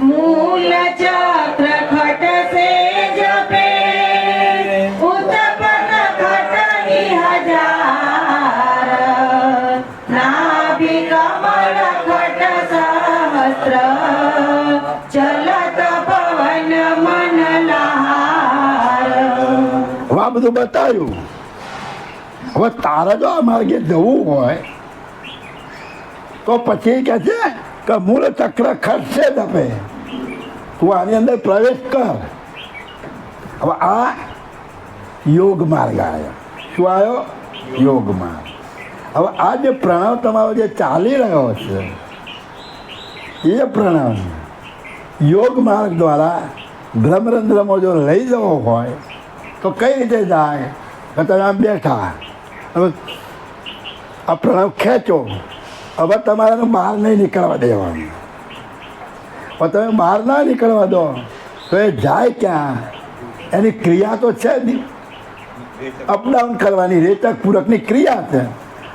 मूल चक्र खट से जपे उत्पन्न खट ही हजार नाभि कमल खट सहस्त्र चलत पवन मन लहार। આ બધું બતાવ્યું. હવે તારે જો આ માર્ગે જવું હોય તો પછી કે છે કે મૂળ ચક્ર ખર્ચે જપે, તું આની અંદર પ્રવેશ કર. હવે આ યોગ માર્ગ આવ્યો. શું આવ્યો? યોગ માર્ગ. હવે આ જે પ્રણવ તમારો જે ચાલી રહ્યો છે એ પ્રણવ યોગ માર્ગ દ્વારા બ્રહ્મરંધ્રમાં જો લઈ જવો હોય તો કઈ રીતે જાય? કે તમે આમ બેઠા, હવે આ પ્રણવ ખેંચો, હવે તમારે બહાર નહીં નીકળવા દેવાનું. પણ તમે બહાર ના નીકળવા દો તો એ જાય ક્યાં? એની ક્રિયા તો છે જ, અપડાઉન કરવાની રેચક પૂરકની ક્રિયા છે.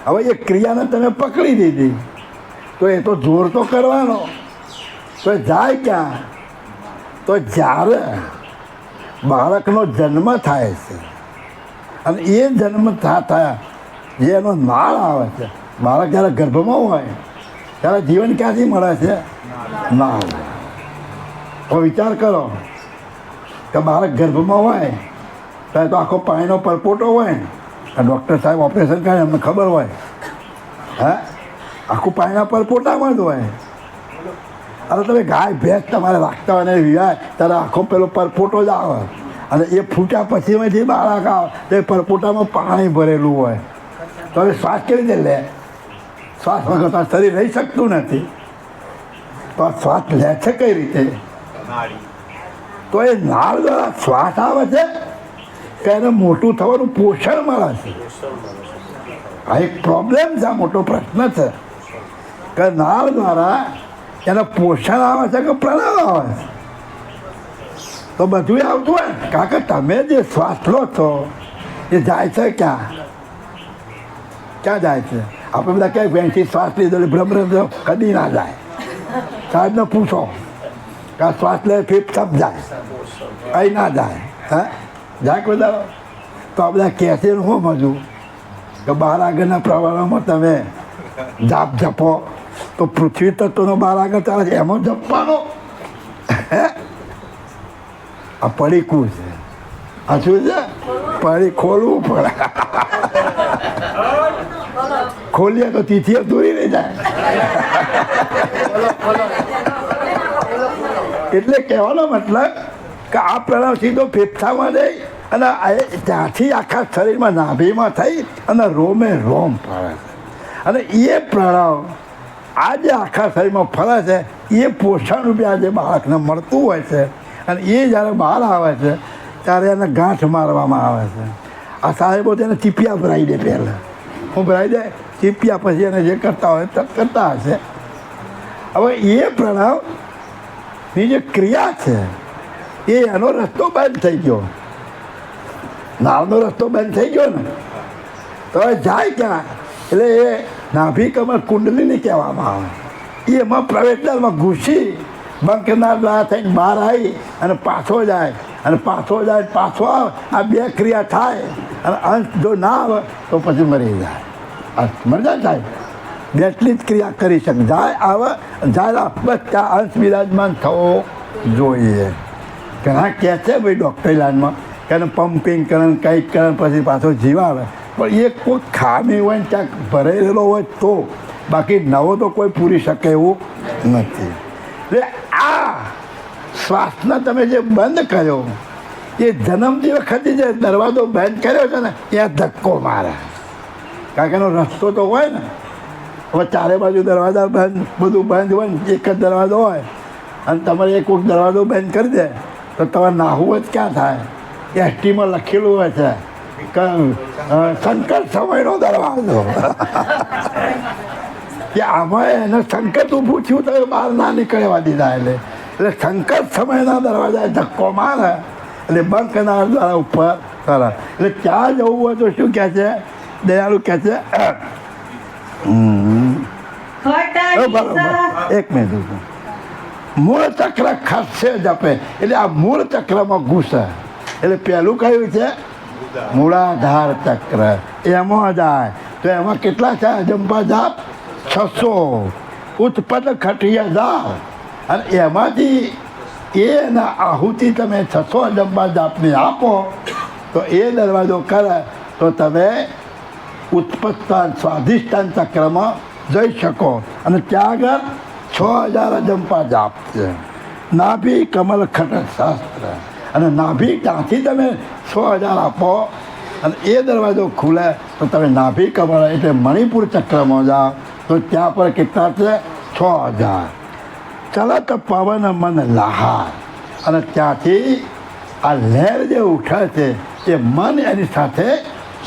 હવે એ ક્રિયાને તમે પકડી દીધી તો એ તો જોર તો કરવાનો. તો એ જાય ક્યાં? તો જ્યારે બાળકનો જન્મ થાય છે અને એ જન્મ થયા જે એનો નાળ આવે છે, બાળક જ્યારે ગર્ભમાં હોય ત્યારે જીવન ક્યાંથી મળે છે? નાળ. હવે વિચાર કરો કે બાળક ગર્ભમાં હોય ત્યારે તો આખો પાણીનો પરપોટો હોય ને, ડૉક્ટર સાહેબ ઓપરેશન કરે એમને ખબર હોય, હા, આખું પાણીના પરપોટામાં જ હોય. અરે તમે ગાય ભેંસ તમારે રાખતા હોય ને વિવાહ ત્યારે આખો પેલો પરપોટો જ આવે અને એ ફૂટ્યા પછી જે બાળક આવે તો એ પરપોટામાં પાણી ભરેલું હોય. તો હવે શ્વાસ કેવી રીતે લે? શ્વાસ વગર તો શરીર રહી શકતું નથી. તો આ શ્વાસ લે છે કઈ રીતે? તો એ નાળ દ્વારા શ્વાસ આવે છે કે એને મોટું થવાનું પોષણ મળે છે? આ એક પ્રોબ્લેમ છે, આ મોટો પ્રશ્ન છે કે નાળ દ્વારા એને પોષણ આવે છે કે પ્રણવ આવે છે? તો બધું આવતું હોય કારણ કે તમે જે શ્વાસ લો છો એ જાય છે ક્યાં? ક્યાં જાય છે? આપણે બધા ક્યાંય વેણથી શ્વાસ લીધો એટલે બ્રહ્મરંધ્ર કદી ના જાય. સાહેબને પૂછો કે આ શ્વાસ લે ફેફસાં જાય, અહીં ના જાય. હા, જાય કોઈ દાડો? તો આ બધા કહેશે શું સમજવું કે બહાર આગળના પ્રવાહમાં તમે જાપ જપો તો પૃથ્વી તત્વનો બહાર આગળ ચાલે છે એમાં જપવાનો. આ પડીકું છે. આ શું છે? પડી ખોલવું પડે. ખોલીએ તો તિથિએ દૂરી નહીં જાય. એટલે કહેવાનો મતલબ કે આ પ્રણવ સીધો ફેફસામાં જઈ અને ત્યાંથી આખા શરીરમાં નાભીમાં થઈ અને રોમે રોમ ફરે છે. અને એ પ્રણવ આ જે આખા શરીરમાં ફરે છે એ પોષણ રૂપિયા જે બાળકને મળતું હોય છે અને એ જ્યારે બહાર આવે છે ત્યારે એને ગાંઠ મારવામાં આવે છે. આ સાહેબો તેને ચીપિયા ભરાઈ દે. પહેલાં હું ભરાઈ દે ચીપિયા, પછી એને જે કરતા હોય તે કરતા હશે. હવે એ પ્રણવની જે ક્રિયા છે એ એનો રસ્તો બંધ થઈ ગયો, નાળનો રસ્તો બંધ થઈ ગયો ને, તો એ જાય ક્યાં? એટલે એ નાભી કમર કુંડલીને કહેવામાં આવે. એમાં પ્રવેશદ્વારમાં ઘૂસી બંકના દ્વારા થઈને બહાર આવી અને પાછો જાય અને પાછો જાય પાછો આવે. આ બે ક્રિયા થાય અને અંશ જો ના આવે તો પછી મરી જાય. મરી જાય સાહેબ, બેટલી જ ક્રિયા કરી શકે. જાય આવે જાય બસ ત્યાં અંશ બિરાજમાન થવો જોઈએ. ઘણા કહે છે ભાઈ ડૉક્ટરી લાઈનમાં કે એને પમ્પિંગ કરે કંઈક કરે પછી પાછો જીવ આવે, પણ એ કોઈ ખામી હોય ને ક્યાંક ભરેલો હોય તો, બાકી નવો તો કોઈ પૂરી શકે એવું નથી. એટલે આ શ્વાસને તમે જે બંધ કર્યો એ જન્મતી વખતે જે દરવાજો બંધ કર્યો છે ને ત્યાં ધક્કો મારે. કારણ કે એનો રસ્તો તો હોય ને, હવે ચારે બાજુ દરવાજા બંધ બધું બંધ હોય ને, એક જ દરવાજો હોય અને તમારે એક વખત દરવાજો બંધ કરી દે તો તમારે નાહવું જ ક્યાં થાય? એસટીમાં લખેલું હોય છે કે સંકટ સમયનો દરવાજો. કે આમાં એને સંકટ ઊભું થયું તો બહાર ના નીકળવા દીધા. એટલે સંકટ સમયના દરવાજા ધક્કો મારે એટલે બંધ કરનાર દ્વારા ઉપર કરે. એટલે ત્યાં જવું હોય તો શું કહે છે દયાળુ? કહે છે બરાબર, એક મિનિટ મૂળ ચક્ર ખસશે જપે એટલે આ મૂળ ચક્રમાં ઘૂસે. એટલે પહેલું કયું છે? મૂળાધાર ચક્ર. એમાં જાય તો એમાં કેટલા છે અજંપા જાપ? 600. ઉત્પન્ન ખટીય જાપ અને એમાંથી એના આહુતિ તમે 600 અજંપા જાપને આપો તો એ દરવાજો કરે તો તમે ઉત્પત્તાન સ્વાધિષ્ઠાન ચક્રમાં જઈ શકો. અને ત્યાં આગળ 6000 અજંપા જાપ છે. નાભી કમલ ખટ શાસ્ત્ર અને નાભી ત્યાંથી તમે 6000 આપો અને એ દરવાજો ખુલે તો તમે નાભી કમળ એટલે મણિપુર ચક્રમાં જાઓ તો ત્યાં પર કેટલા છે? 6000. ચલત પવન મન લહાર અને ત્યાંથી આ લહેર જે ઉઠે છે એ મન એની સાથે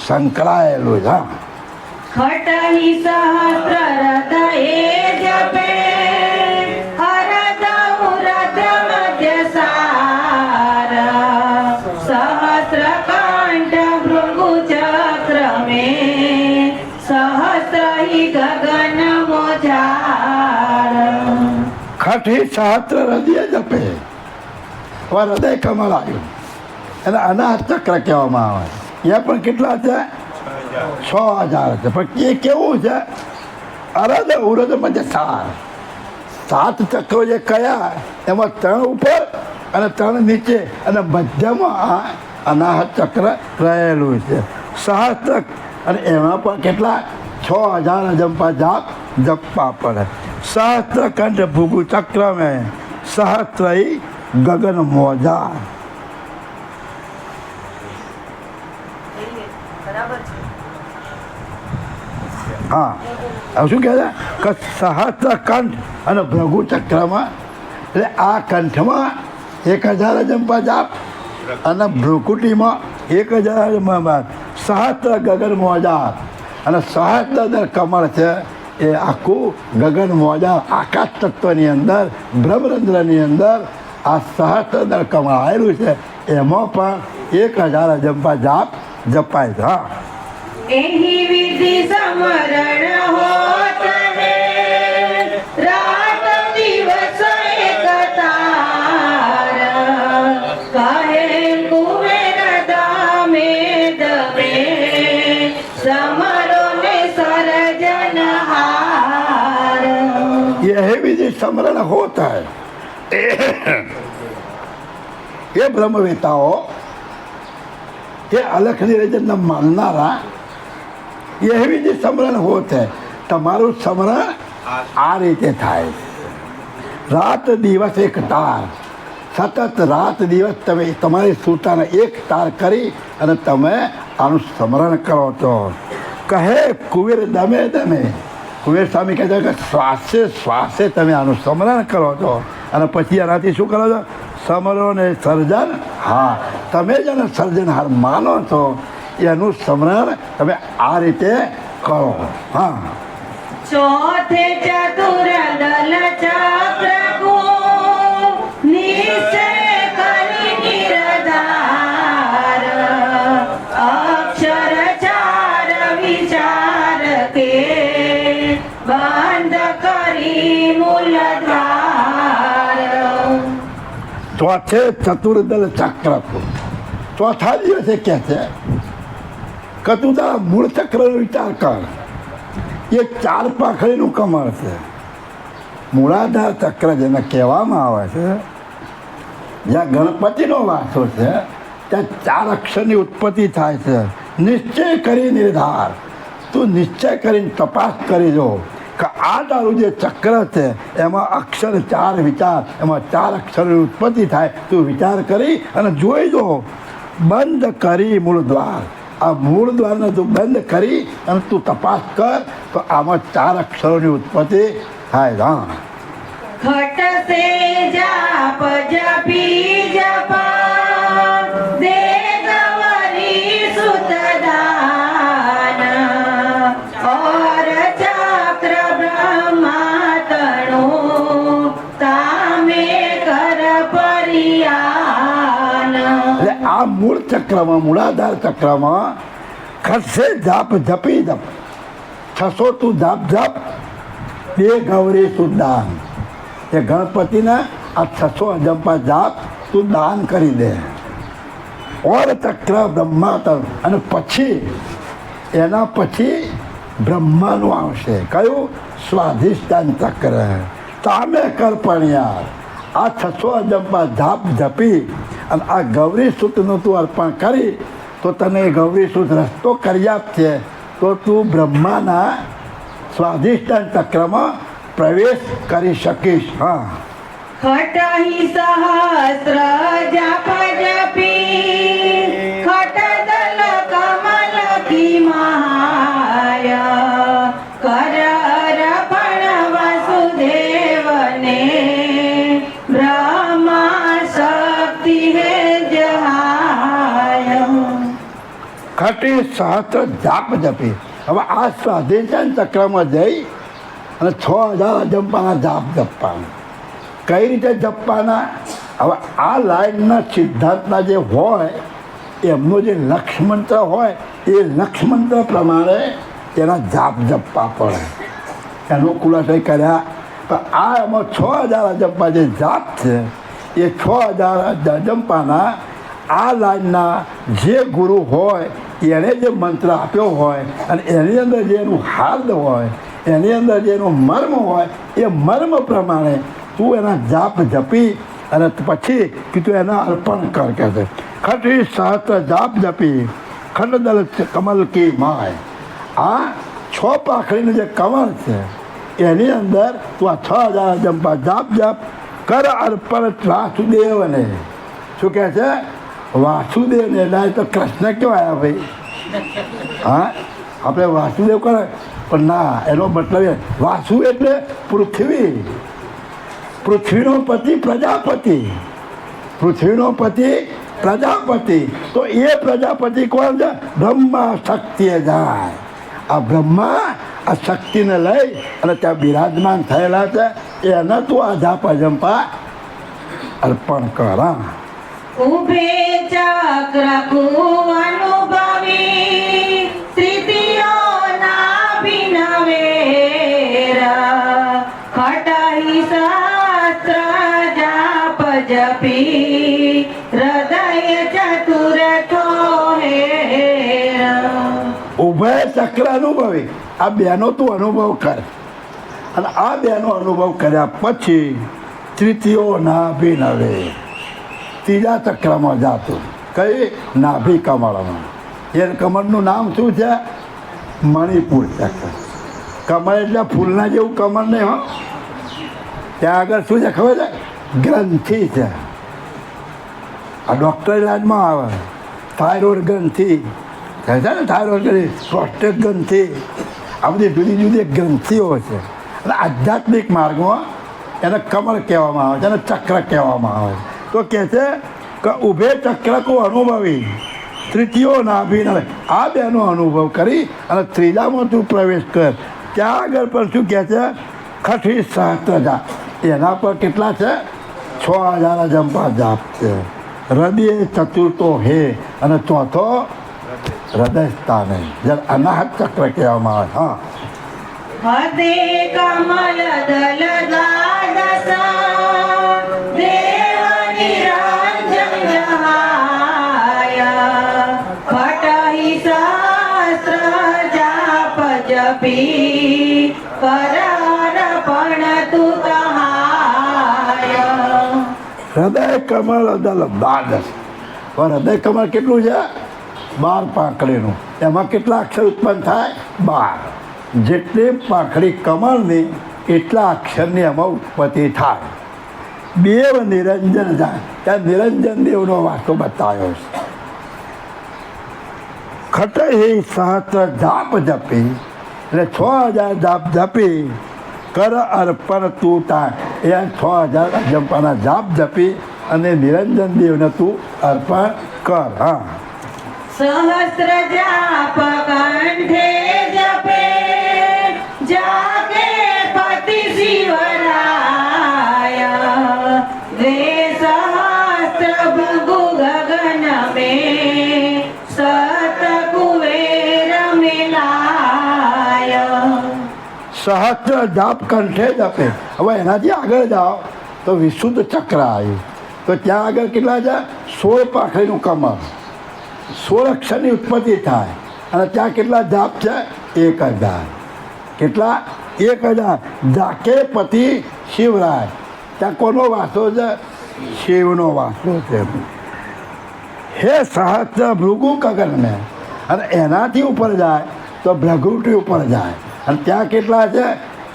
સંકળાયેલું છે. ખટની સહસ્ર રથ એ જપે હરદ ઉરત મધ્ય સાર સહસ્ર કંઠ ભૃગુ ચક્ર મે સહસ્ર હિ ગગન મોજાર. ખઠી સહસ્ત્ર હૃદય જપે. હવે હૃદય કમળ આવ્યું એને અનાહત ચક્ર કહેવામાં આવે. એ પણ કેટલા છે? 6000 છે. પણ એ કેવું છે? અરદ ઉરદ મધ્ય સાર. 7 ચક્રો જે કયા એમાં 3 ઉપર અને 3 નીચે અને મધ્યમાં આ અનાહત ચક્ર રહેલું છે. સહસ્ત્ર અને એમાં પણ કેટલા? 6000 અજંપા જાપ જપવા પડે. સહસ્ત્ર કંઠ ભૃગુ ચક્ર મેં સહસ્ત્ર ગગન મોજા. હા હવે શું કહે છે કે સહસ્ત્ર કંઠ અને ભૃગુ ચક્રમાં એટલે આ કંઠમાં 1000 અજંપા જાપ અને ભ્રુકુટીમાં 1000 અજંપા જાપ. સહસ્ત્ર ગગન મોજા અને સહસ્ત્ર કમળ છે એ આખું ગગન મોજા આકાશ તત્વની અંદર બ્રહ્મરંધ્રની અંદર આ સહસ્ત્ર કમળ આવેલું છે. એમાં પણ 1000 અજંપા જાપ જપાય છે. હા એહી વિધિ સમરણ હોત હે રાત દિવસ એક તાર કહે કુબેર દામે દમે સમરો ને સર્જનહાર. यह विधि स्मरण होता है. ये ब्रह्मवेताओं ये अलख निरंजन माननारा यह विधि स्मरण होता है. તમારું સ્મરણ આ રીતે થાય. રાત દિવસ એક તાર સતત રાત દિવસ તમે તમારી સૂતાને એક તાર કરી અને તમે આનું સ્મરણ કરો છો. કહે કુવેર દમે દમે. કુવેર સ્વામી કહે છે કે શ્વાસે શ્વાસે તમે આનું સ્મરણ કરો છો અને પછી એનાથી શું કરો છો? સમરો ને સર્જન. હા તમે જેને સર્જનહાર માનો છો એનું સ્મરણ તમે આ રીતે કરો. હા ચોથે ચતુર દલ ચક્ર કો નિશ્ચય કરી નિરધાર અક્ષર ચાર વિચાર કે બંધ કરી મૂલદ્વાર. ચોથે ચતુર્દલ ચક્ર કો ચોથા દિવસે કહે છે કે તું તારા મૂળ ચક્રનો વિચાર કર. એ 4 પાંખડીનું કમળ છે. મૂળાધાર ચક્ર જેને કહેવામાં આવે છે જ્યાં ગણપતિનો વાસો છે ત્યાં 4 અક્ષરની ઉત્પત્તિ થાય છે. નિશ્ચય કરી નિર્ધાર. તું નિશ્ચય કરીને તપાસ કરી જો કે આ તારું જે ચક્ર છે એમાં અક્ષર 4 વિચાર એમાં 4 અક્ષરની ઉત્પત્તિ થાય. તું વિચાર કરી અને જોઈ જો. બંધ કરી મૂળ દ્વાર. આ મૂળ દ્વારને તું બંધ કરી અને તું તપાસ કર તો આમાં 4 અક્ષરોની ઉત્પત્તિ થાય. હા ખટ સે જાપ જપી જપા દે ગવરી સુતદાન ઓર ચક્ર બ્રહ્મા તણુ તામે કર પરિયાન. એટલે આ મૂળ ચક્રમાં મૂળાધાર ચક્રમાં ખસે જાપ જપી જપ 600 તું જાપ જપ 2 ગૌરી સુદાન એ ગણપતિને આ 600 અજંપા જાપ તું દાન કરી દે. ઓર ચક્ર બ્રહ્મા તણ, અને પછી એના પછી બ્રહ્માનું આવશે. કયું? સ્વાધિષ્ઠાન ચક્ર. તામે કરપણ્યા. આ 600 અજંપા જાપ જપી અને આ ગૌરી સૂતનું તું અર્પણ કરી તો તને એ ગૌરી સૂત રસ્તો કરી આપશે, તો તું બ્રહ્માના સ્વાધિષ્ઠાન ચક્રમાં પ્રવેશ કરી શકીશ. હા. ખટહિ સહસ્ર જપ જપી ખટદલ કમલ કી મહાય કર અર્પણ વાસુદેવને બ્રહ્મા શક્તિ હે જહાય. ખટી સહસ્ત્ર જાપ જપી. હવે આ સ્વાધિષ્ઠાન ચક્રમાં જઈ અને 6000 અજંપાના જાપ જપવાના. કઈ રીતે જપવાના? હવે આ લાઈનના સિદ્ધાંતના જે હોય એમનો જે લક્ષ્મંત્ર હોય એ લક્ષ્મંત્ર પ્રમાણે એના જાપ જપવા પડે. એનો ખુલાસો કર્યા. પણ આ એમાં 6000 અજંપા જે જાપ છે એ 6000 અજંપાના આ લાઈનના જે ગુરુ હોય એણે જે મંત્ર આપ્યો હોય અને એની અંદર જે એનું હાર્દ હોય, એની અંદર જે એનું મર્મ હોય એ મર્મ પ્રમાણે તું એના જાપ જપી અને પછી કીધું એના અર્પણ કર. કે છે ખટી સહસ્ત્ર જાપ જપી ખંડદલ કમલ કી માય. આ 6 પાંખડીનું જે કમળ છે એની અંદર તું આ 6000 અજંપા જાપ જપ કર અર્પણ વાસુદેવને. શું કહે છે? વાસુદેવને. એટલે તો કૃષ્ણ કહેવાય ભાઈ. હા, આપણે વાસુદેવ કરે પણ ના, એનો મતલબ વાસુ એટલે પૃથ્વી. પૃથ્વીનો પતિ પ્રજાપતિ. પૃથ્વીનો પતિ પ્રજાપતિ. તો એ પ્રજાપતિ કોણ છે? બ્રહ્મા શક્તિએ જાય. આ બ્રહ્મા આ શક્તિને લઈ અને ત્યાં બિરાજમાન થયેલા છે. એને તું આ જાપ અજંપા અર્પણ કર. ઉભે ચક્ર અનુભવી સ્થિતિઓના ભિનવેરા ખટહિ શાસ્ત્ર જાપ જપી હૃદય ચતુર ઠોહેરા. ઉભય ચક્ર અનુભવી. આ બેનો તું અનુભવ કર અને આ બેનો અનુભવ કર્યા પછી તૃતીયો નાભિનવે. ત્રીજા ચક્રમાં જાતું. કઈ? નાભી કમળમાં. એ કમળનું નામ શું છે? મણિપુર ચક્ર. કમળ એટલે ફૂલના જેવું કમળ નહીં હો. ત્યાં આગળ શું છે ખબર છે? ગ્રંથિ છે. આ ડૉક્ટર ઇલાજમાં આવે. થાઇરોઇડ ગ્રંથિ છે ને, થાઇરોઇડ ગ્રંથિ, પ્રોસ્ટેટ ગ્રંથિ, આ બધી જુદી જુદી ગ્રંથિઓ છે. અને આધ્યાત્મિક માર્ગમાં એને કમળ કહેવામાં આવે છે, એને ચક્ર કહેવામાં આવે છે. તો કહે છે કે ઉભે ચક્ર કો અનુભવી તૃતીયો નાભીન. આ બેનો અનુભવ કરી અને ત્રીજામાં તું પ્રવેશ કર. ત્યાં આગળ પણ શું કહે છે? ખટી સહસ્ત્ર જાપ. એના પર કેટલા છે? 6000 અજંપા જાપ છે. હૃદય ચતુર્થો હે અને ચોથો હૃદય સ્થાને. જ્યારે અનાહત ચક્ર કહેવામાં આવે. હા. હદે કમલ દલ દ્વાદશ દેવ નિરંજન જહાય ખટહિ શાસ્ત્ર જાપ જપી કર અર્પણ તું તહાય. હૃદય કમળ દલ દ્વાદશ. પણ હૃદય કમળ કેટલું છે? 12 પાંખડીનું. એમાં કેટલા અક્ષર ઉત્પન્ન થાય? 12. જેટલી પાંખડી કમળની એટલા અક્ષરની એમાં ઉત્પત્તિ થાય. દેવ નિરંજન જાય. ત્યાં નિરંજન દેવનો વાતો બતાવ્યો છે. ખટહિ સહસ્ત્ર જાપ જપી એટલે 6000 જાપ જપી કર અર્પણ તું તા. એ 6000 અજંપાના જાપ જપી અને નિરંજન દેવને તું અર્પણ કર. હા. સહસ્ર જાપ કંઠે જપે જાગે પતિ શિવરાય વે સહસ્ત્ર ભૃગુ ગગન में सत कुबेर मिलाय. સહસ્ત્ર જાપ કંઠે જપે. હવે એનાથી આગળ જાઓ તો વિશુદ્ધ ચક્ર આવ્યું. તો ત્યાં આગળ કેટલા છે? 16 પાંખડીનું કમળ, 16 અક્ષરની ઉત્પત્તિ થાય. અને ત્યાં કેટલા જાપ છે? 1000. કેટલા? 1000. જાકે પતિ શિવરાય. ત્યાં કોનો વાસો છે? શિવનો વાસો છે. હે સહસ્ત્ર ભૃગુ ગગન મેં. અને એનાથી ઉપર જાય તો ભ્રગુટી ઉપર જાય. અને ત્યાં કેટલા છે?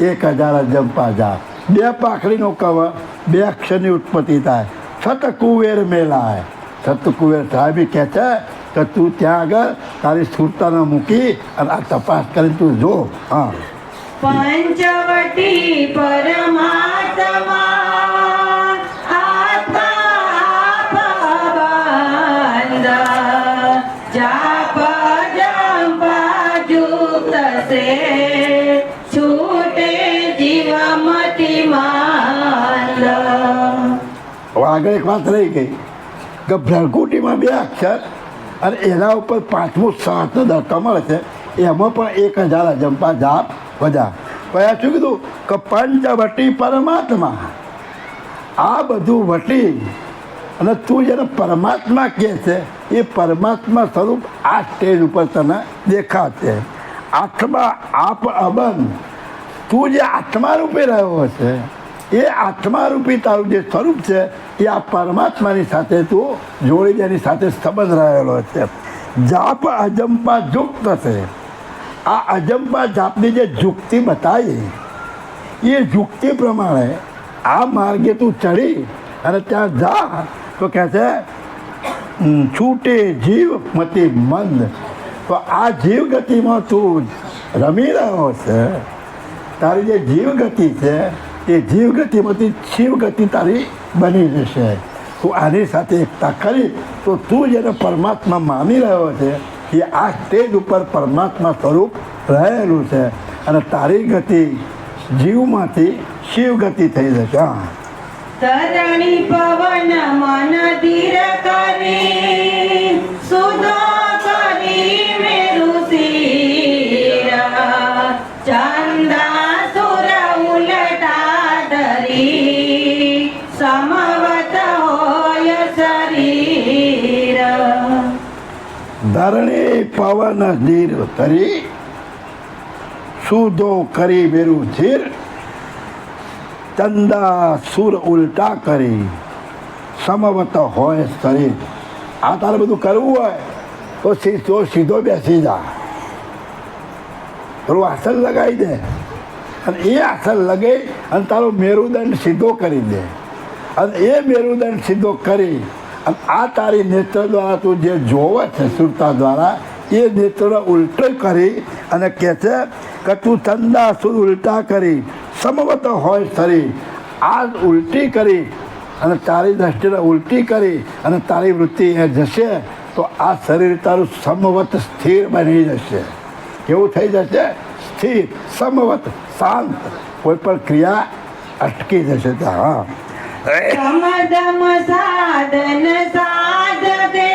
1000 અજંપા જાપ. 2 પાંખડીનો કવર, 2 અક્ષરની ઉત્પત્તિ થાય. સતકુવેર મેલાય. સતકુવેર સાહેબ કહે છે કે તું ત્યાં આગળ તારી સ્થૂળતાને મૂકી અને આ તપાસ કરીને તું જો. હા, પંચવટી પરમાત્મા આત્મા જાપ જંપા જુક્ત સે છૂટે જીવમતી માંદ. હવે આગળ એક વાત રહી ગઈ કે ભ્રગુટીમાં 2 અક્ષર અને એના ઉપર 5મું સહસ્ત્ર કમળ છે. એમાં પણ 1000 અજંપા જાપ વધ્યા. પછી શું કીધું કે પંચવટી પરમાત્મા. આ બધું વટી અને તું જેને પરમાત્મા કહે છે એ પરમાત્મા સ્વરૂપ આ સ્ટેજ ઉપર તને દેખાશે. આત્મા આપ અબન. તું જે આત્મા રૂપે રહ્યો છે એ આત્મારૂપી તારું જે સ્વરૂપ છે એ આ પરમાત્માની સાથે તું જોડી જેની સાથે સંબંધ રહેલો છે. જાપ અજંપા યુક્ત છે. આ અજંપા જાપની જે યુક્તિ બતાવી એ યુક્તિ પ્રમાણે આ માર્ગે તું ચડી અને ત્યાં જા તો કહે છે છૂટે જીવ મતિ મંદ. તો આ જીવ ગતિમાં તું રમી રહ્યો છે. તારી જે જીવ ગતિ છે એ જીવ ગતિમાંથી શિવ ગતિ તારી બની જશે. તું આની સાથે એકતા કરી તો તું જેને પરમાત્મા માની રહ્યો છે એ આ સ્ટેજ ઉપર પરમાત્મા સ્વરૂપ રહેલું છે અને તારી ગતિ જીવમાંથી શિવ ગતિ થઈ જશે. હા, તરણી પવન મન ધીર કરી સુધો કરી મેરુ શિરા ચંદા સુર ઉલટા ધરી સમવત હોય શરીર. ધરણી પવન ધીર તરી સુધો કરી મેરું ધીર ચંદા સુર ઉલટા કરી સમવત હોય શરીર. આ તારે બધું કરવું હોય તો સીધો બેસી જા. થોડું આસન લગાવી દે અને એ આસન લગાવી અને તારો મેરુદંડ સીધો કરી દે. અને એ મેરુદંડ સીધો કરી અને આ તારી નેત્ર દ્વારા તું જે જોવે છે સુરતા દ્વારા એ નેત્ર ઉલટો કરી અને કહે છે કે તું ચંદા સુર ઉલટા કરી સમવત હોય શરીર. આ ઉલટી કરી અને તારી દ્રષ્ટિને ઉલટી કરી અને તારી વૃત્તિ એ જશે તો આ શરીર તારું સમવત સ્થિર બની જશે. કેવું થઈ જશે? સ્થિર, સમવત, શાંત. કોઈ પણ ક્રિયા અટકી જશે. હા, સમદમ સાધન સાધકે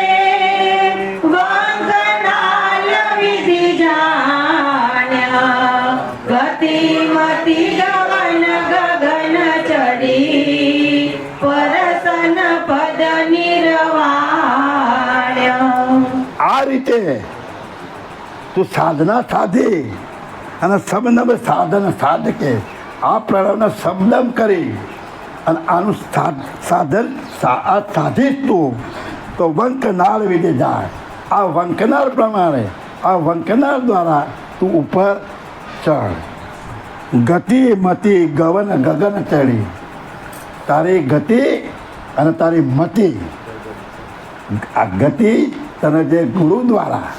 વંદનાલ વિધિ જાણ્યા ગતિમતિ ગગન ગગન ચડી પરસન પદ નિર્વાણ્ય. આ રીતે તું સાધના સાધી અને શબ્દમ સાધન સાધકે આ પ્રણવને શબ્દમ કરી અને આનું સાધન આ સાધીશ તું તો વંકનાળ વિધે જાય. આ વંકનાળ પ્રમાણે આ વંકનાળ દ્વારા તું ઉપર ચડ. ગતિ મતિ ગવન ગગન ચડી. તારી ગતિ અને તારી મતિ. આ ગતિ તને જે ગુરુ દ્વારા,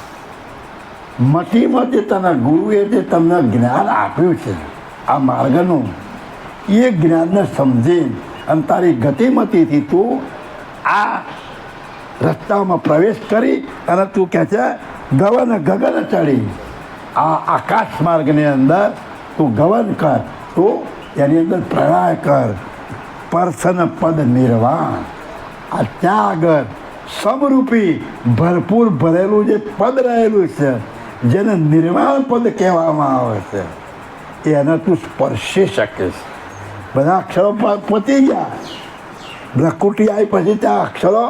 મતિમાં જે તને ગુરુએ જે તમને જ્ઞાન આપ્યું છે આ માર્ગનું એ જ્ઞાનને સમજી અને તારી ગતિમતીથી તું આ રસ્તામાં પ્રવેશ કરી અને તું કહે છે ગગન ગગન ચડી. આ આકાશ માર્ગની અંદર તું ગવન કર, તું એની અંદર પ્રણય કર. પરસન પદ નિર્વાણ. આ ત્યાં આગળ સમરૂપી ભરપૂર ભરેલું જે પદ રહેલું છે જેને નિર્વાણ પદ કહેવામાં આવે છે એને તું સ્પર્શી શકીશ. બધા અક્ષરો પતી ગયા. પ્રકૃતિ આવી પછી ત્યાં અક્ષરો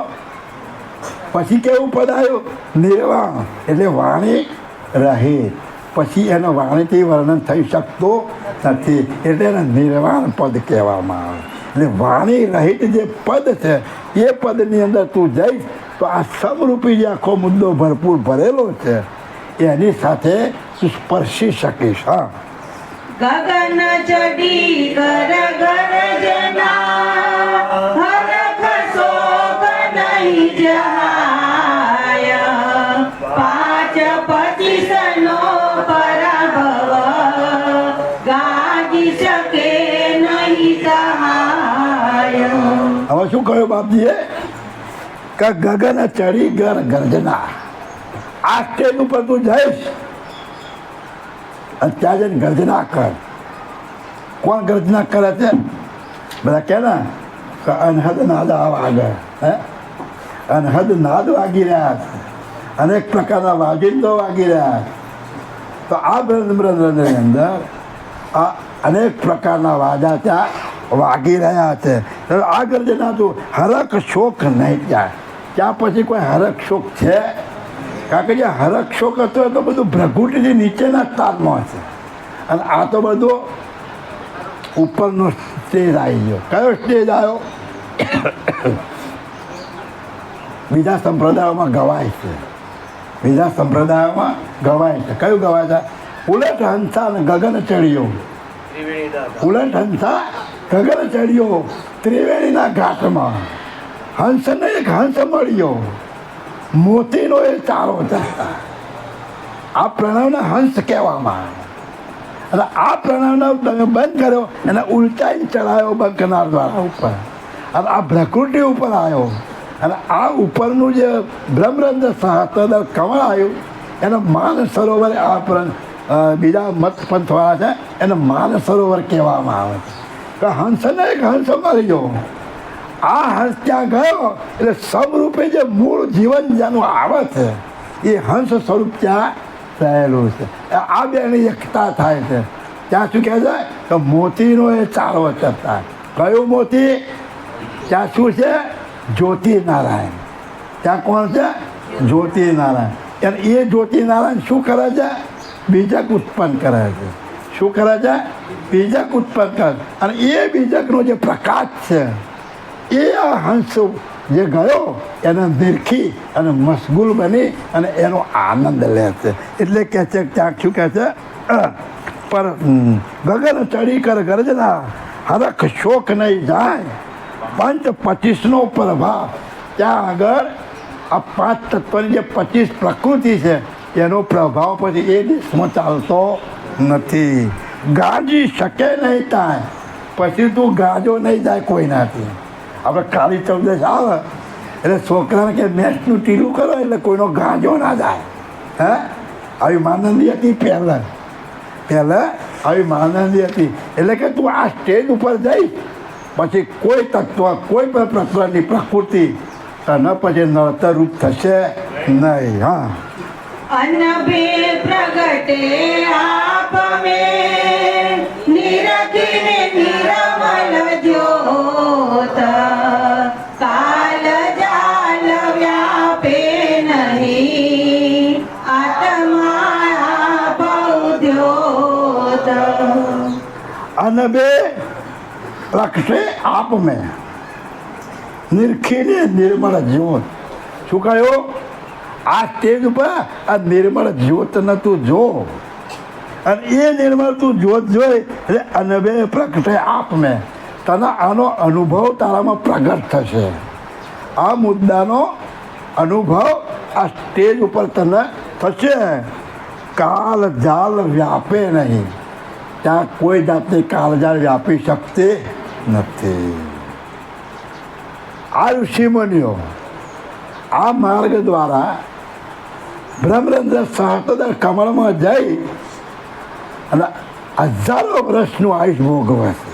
પછી કેવું પદ આવ્યું? નિર્વાણ, એટલે વાણી રહિત. પછી એનો વાણીથી વર્ણન થઈ શકતું નથી, એટલે એને નિર્વાણ પદ કહેવામાં આવે. એટલે વાણી રહિત જે પદ છે એ પદની અંદર તું જઈશ તો આ સમરૂપી જે આખો મુદ્દો ભરપૂર ભરેલો છે એની સાથે તું સ્પર્શી શકીશ. હા, ગગન ચડી કર ગરજના હરખ શોક નહીં જહાય પાંચ પચીસનો પરાભવ ગાજી શકે નહીં સહાય. હવે શું કહ્યું બાપજીએ? કે ગગન ચડી ગર્જના. આ સ્ટેજ ઉપર તું જઈશ અને ત્યાં જઈને ગર્જના કર. કોણ ગર્જના કરે છે? બધા કે ને કે અનહદ નાદ વાગે. હે, અનહદ નાદ વાગી રહ્યા છે, અનેક પ્રકારના વાજિંદો વાગી રહ્યા છે. તો આ બ્રહ્મરંધ્રની અંદર આ અનેક પ્રકારના વાજા ત્યાં વાગી રહ્યા છે. આ ગર્જના તું હરખ શોક નહીં જાય. ત્યાં પછી કોઈ હરખ શોક છે? કારણ કે જે હરખ શોક હતો એ તો બધું ભ્રગુટીથી નીચેના સ્થાનમાં છે, અને આ તો બધું ઉપરનો સ્ટેજ આવી ગયો. કયો સ્ટેજ આવ્યો? બીજા સંપ્રદાયોમાં ગવાય છે. બીજા સંપ્રદાયોમાં ગવાય છે. કયું ગવાય છે? ઉલટ હંસા અને ગગન ચડ્યો. ઉલટ હંસા ગગન ચડ્યો ત્રિવેણીના ઘાટમાં. હંસને એક હંસ મળ્યો, મોતીનો એ ચારો ચડતા. આ પ્રણવને હંસ કહેવામાં આવે. અને આ પ્રણવને તમે બંધ કર્યો એને ઉલટાઈ ચડાયો બંકનાર દ્વારા ઉપર, અને આ પ્રકૃતિ ઉપર આવ્યો. અને આ ઉપરનું જે બ્રહ્મરંધ્ર સહસ્ત્ર કમળ આવ્યું એને માન સરોવર, આ બીજા મત પંથવાળા છે એને માન સરોવર કહેવામાં આવે છે. કે હંસને એક હંસ મળ્યો. આ હંસ ત્યાં ગયો એટલે સમરૂપે જે મૂળ જીવન જેનું આવે છે એ હંસ સ્વરૂપ ત્યાં રહેલું છે. આ બેની એકતા થાય છે. ત્યાં શું કહે છે? કે મોતીનો એ ચારો ચડતા. કયું મોતી? ત્યાં શું છે? જ્યોતિનારાયણ. ત્યાં કોણ છે? જ્યોતિનારાયણ. અને એ જ્યોતિનારાયણ શું કરે છે? બીજક ઉત્પન્ન કરે છે. શું કરે છે? બીજક ઉત્પન્ન કરે. અને એ બીજકનો જે પ્રકાશ છે એ આ હંસ જે ગયો એને નિરખી અને મશગુલ બની અને એનો આનંદ લે છે. એટલે કહે છે ત્યાં શું કહે છે? પર ગગન ચડી કર ગર્જના હરખ શોક નહીં જાય પંચ 25નો પ્રભાવ. ત્યાં આગળ આ 5 તત્વની જે 25 પ્રકૃતિ છે એનો પ્રભાવ પછી એ દેશમાં ચાલતો નથી. ગાજી શકે નહીં થાય પછી તું ગાજો નહીં જાય કોઈનાથી. આપણે કાળી ચૌદશ આવે એટલે છોકરાને કે મેચનું ટીલું કરો એટલે કોઈનો ગાજો ના જાય. હે, આવી માનંદી હતી પહેલાં આવી માનંદી હતી. એટલે કે તું આ સ્ટેજ ઉપર જઈશ પછી કોઈ તત્વ, કોઈ પણ પ્રકારની પ્રકૃતિ તને પછી નડતર રૂપ થશે નહીં. હા, અનભે પ્રગટે આપ મેં નિરખીને નિરમલ જ્યોત કાલ જાલ વ્યાપે નહીં આત્મા બૌદ્યોત. અનબે પ્રગટે આપ મેં નિરખીને નિર્મળ જ્યોત. શું કહ્યું? આ સ્ટેજ ઉપર આ નિર્મળ જ્યોતને તું જો, અને એ નિર્મળ તું જ્યોત જોઈ એટલે અનબે પ્રગટે આપ મેં તને આનો અનુભવ તારામાં પ્રગટ થશે. આ મુદ્દાનો અનુભવ આ સ્ટેજ ઉપર તને થશે. કાલ જાલ વ્યાપે નહીં. ત્યાં કોઈ જાતની કાળજાળ વ્યાપી શકતી નથી. આ ઋષિમુનિઓ આ માર્ગ દ્વારા બ્રહ્મરંધ્ર સહસ્ત્ર કમળમાં જઈ અને હજારો વર્ષનું આયુષ ભોગવે છે.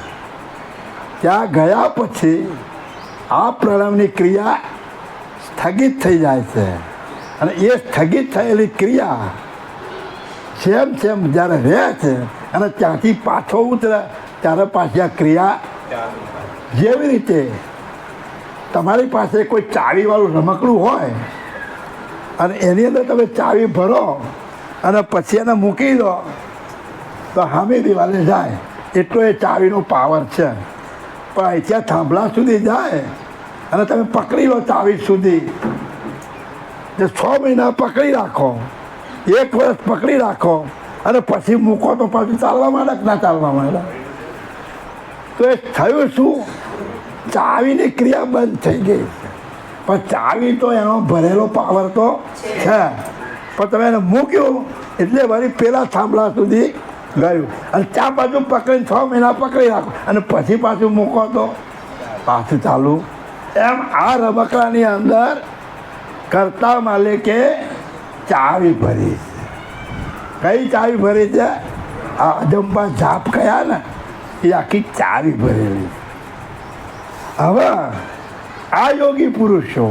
ત્યાં ગયા પછી આ પ્રણવની ક્રિયા સ્થગિત થઈ જાય છે, અને એ સ્થગિત થયેલી ક્રિયા જેમ જેમ જ્યારે રહે છે અને ત્યાંથી પાછો ઉતરે ત્યારે પાછી આ ક્રિયા જેવી રીતે તમારી પાસે કોઈ ચાવીવાળું રમકડું હોય અને એની અંદર તમે ચાવી ભરો અને પછી એને મૂકી દો તો સામે દિવાલે જાય એટલો એ ચાવીનો પાવર છે. પણ અહીંથી થાંભલા સુધી જાય અને તમે પકડી લો ચાવી સુધી, જે 6 મહિના પકડી રાખો, 1 વર્ષ પકડી રાખો અને પછી મૂકો તો પાછું ચાલવા માંડે કે ના ચાલવા માંડે? તો એ થયું શું? ચાવીની ક્રિયા બંધ થઈ ગઈ. પણ ચાવી તો એનો ભરેલો પાવર તો છે, પણ તમે એને મૂક્યું એટલે વળી પેલા થાંભલા સુધી ગયું અને ત્યાં બાજુ પકડીને 6 મહિના પકડી રાખો અને પછી પાછું મૂકો તો પાછું ચાલુ. એમ આ રમકડાની અંદર કરતા માલિકે ચાવી ભરી છે. કઈ ચાવી ભરી છે? આ અજંપા જાપ કયા ને એ આખી ચાવી ભરેલી. હવે આ યોગી પુરુષો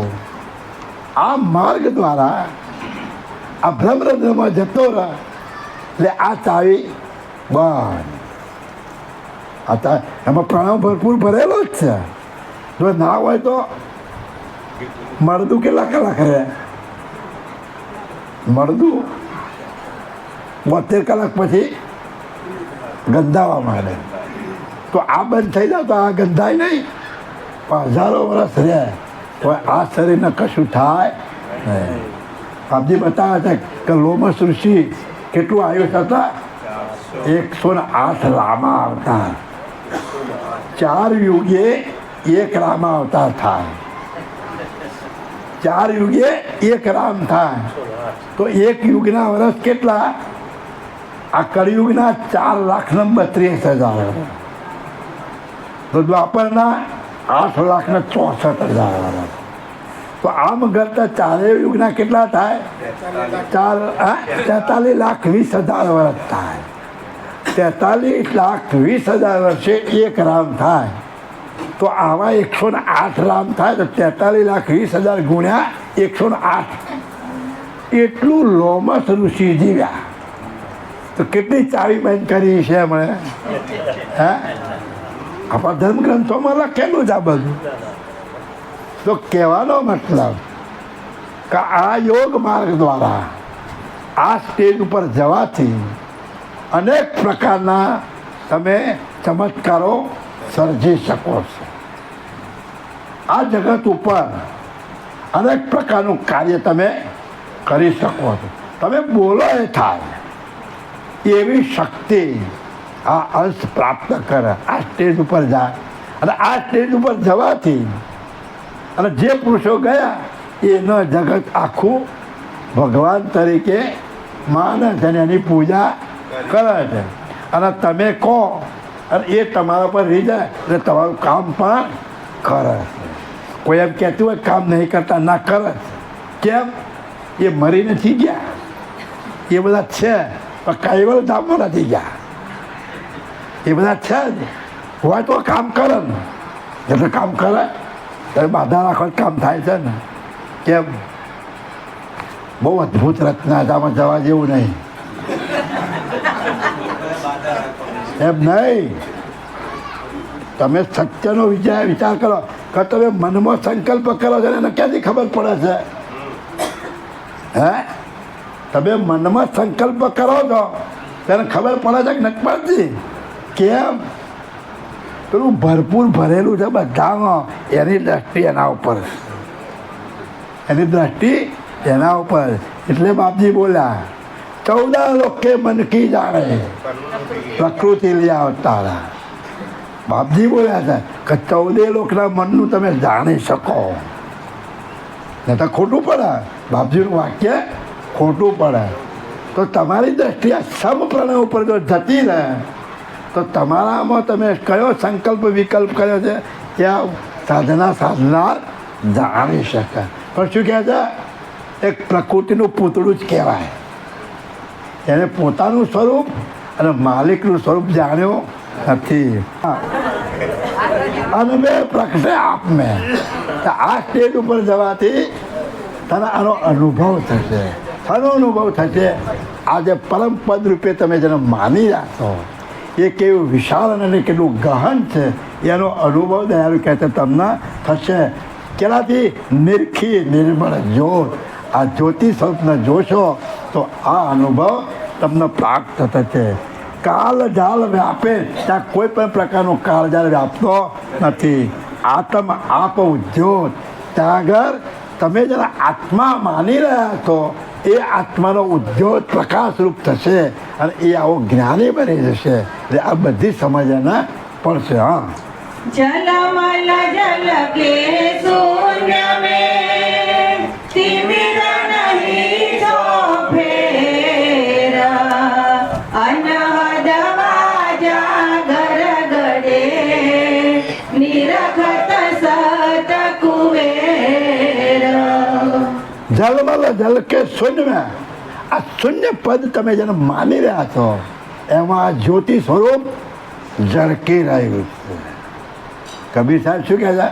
આ માર્ગ દ્વારા આ બ્રહ્મરંધ્રમાં જતો રહે એટલે આ ચાવી બંધ. આ એમાં પ્રણામ ભરપૂર ભરેલો જ છે. જો ના હોય તો મળદું કેટલા કલાક રહે? મળદું 72 કલાક પછી ગંધાવા માંડે. તો આ બંધ થઈ જાય તો આ ગંધાય નહીં, પણ હજારો વર્ષ રહે તો આ શરીરને કશું થાય નહીં. આપજી બતાવે છે કે લોમસ ઋષિ કેટલું આયુષ હતા? 108 રામા અવતાર. 4 યુગે 1 રામા અવતાર થાય. 4 યુગે 1 રામ થાય તો 1 યુગના વર્ષ કેટલા? આ કળિયુગના 4,32,000 તો દ્વાપરના 8,64,000 વર્ષ. તો આમ કરતા 4 યુગના કેટલા થાય? 43,20,000 વર્ષ થાય. 43,20,000 વર્ષે 1 રામ થાય તો આવા 108 રામ થાય તો 43,20,000 ગુણ્યા 108 એટલું લોમસ ઋષિ જીવ્યા. તો કેટલી ચાવી બંધ કરી છે એમણે? હે, આપણા ધર્મગ્રંથોમાં લખેલું જ આ બધું. તો કહેવાનો મતલબ કે આ યોગ માર્ગ દ્વારા આ સ્ટેજ ઉપર જવાથી અનેક પ્રકારના તમે ચમત્કારો સર્જી શકો છો. આ જગત ઉપર અનેક પ્રકારનું કાર્ય તમે કરી શકો છો. તમે બોલો એ થાય એવી શક્તિ આ અંશ પ્રાપ્ત કરે આ સ્ટેજ ઉપર જાય. અને આ સ્ટેજ ઉપર જવાથી અને જે પુરુષો ગયા એનો જગત આખું ભગવાન તરીકે માને છે અને એની પૂજા કરે છે. અને તમે કહો અને એ તમારા પર રહી જાય એટલે તમારું કામ પણ કરે છે. કોઈ એમ કહેતું હોય કામ નહીં કરતા, ના કરે. કેમ? એ મરી નથી ગયા, એ બધા છે પણ કૈવલ ધામમાં નથી ગયા. એ બધા છે જ હોય તો કામ કરે ને, એટલે કામ કરે ત્યારે બાધા રાખો કામ થાય છે ને. કેમ? બહુ અદ્ભુત રચના છે, આમાં જવા જેવું નહીં. એમ નહીં, તમે સત્યનો વિચાર કરો કે તમે મનમાં સંકલ્પ કરો છો ને એને ક્યાંથી ખબર પડે છે? હે, તમે મનમાં સંકલ્પ કરો છો તેને ખબર પડે છે કે નથી પડતી? કેમ? પેલું ભરપૂર ભરેલું છે બધામાં. એની દ્રષ્ટિ એના ઉપર, એની દ્રષ્ટિ એના ઉપર. એટલે બાપજી બોલ્યા 14 લોકે મન કી જાણે પ્રકૃતિ લ્યા અવતારા. બાપજી બોલ્યા છે કે 14 લોકના મનનું તમે જાણી શકો. નહીં તો ખોટું પડે. બાપજીનું વાક્ય ખોટું પડે. તો તમારી દ્રષ્ટિ આ સમપ્રણય ઉપર જો જતી રહે તો તમારામાં તમે કયો સંકલ્પ વિકલ્પ કર્યો છે ત્યાં સાધનાર જાણી શકે. પણ શું કહે છે? એક પ્રકૃતિનું પૂતળું જ કહેવાય. એને પોતાનું સ્વરૂપ અને માલિકનું સ્વરૂપ જાણ્યો નથી. અને બે પ્રગટે આપમે. આ સ્ટેજ ઉપર જવાથી તને આનો અનુભવ થશે. શાનો અનુભવ થશે? આજે પરમ પદ રૂપે તમે જેને માની રાખો એ કેવું વિશાળ અને કેટલું ગહન છે એનો અનુભવ દયાળુ કહે છે તમને થશે. કેનાથી? નિરખી નિર્મળ જ્યોત. આ જ્યોતિ સ્વરૂપને જોશો તો આ અનુભવ તમને પ્રાપ્ત થશે. કાળ જાળ વ્યાપે ત્યાં કોઈ પણ પ્રકારનો કાળ જાળ વ્યાપતો નથી. આત્મ આપ જ્યોત. ત્યાં આગળ તમે જરા આત્મા માની રહ્યા છો એ આત્માનો ઉદ્યોત પ્રકાશ રૂપ થશે અને એ આવો જ્ઞાની બની જશે. એટલે આ બધી સમજ એને પડશે. હા, જલમલ જલ કે શૂન્ય में तिमिर नहीं जो फेर अनहद वाजा घर गड़े निरखत सत कुबेर. જલમલ જલ કે શૂન્ય. આ શૂન્ય પદ તમે જેને માની રહ્યા છો એમાં આ જ્યોતિ સ્વરૂપ ઝળકી રહ્યું છે. કબીર સાહેબ શું કહે છે?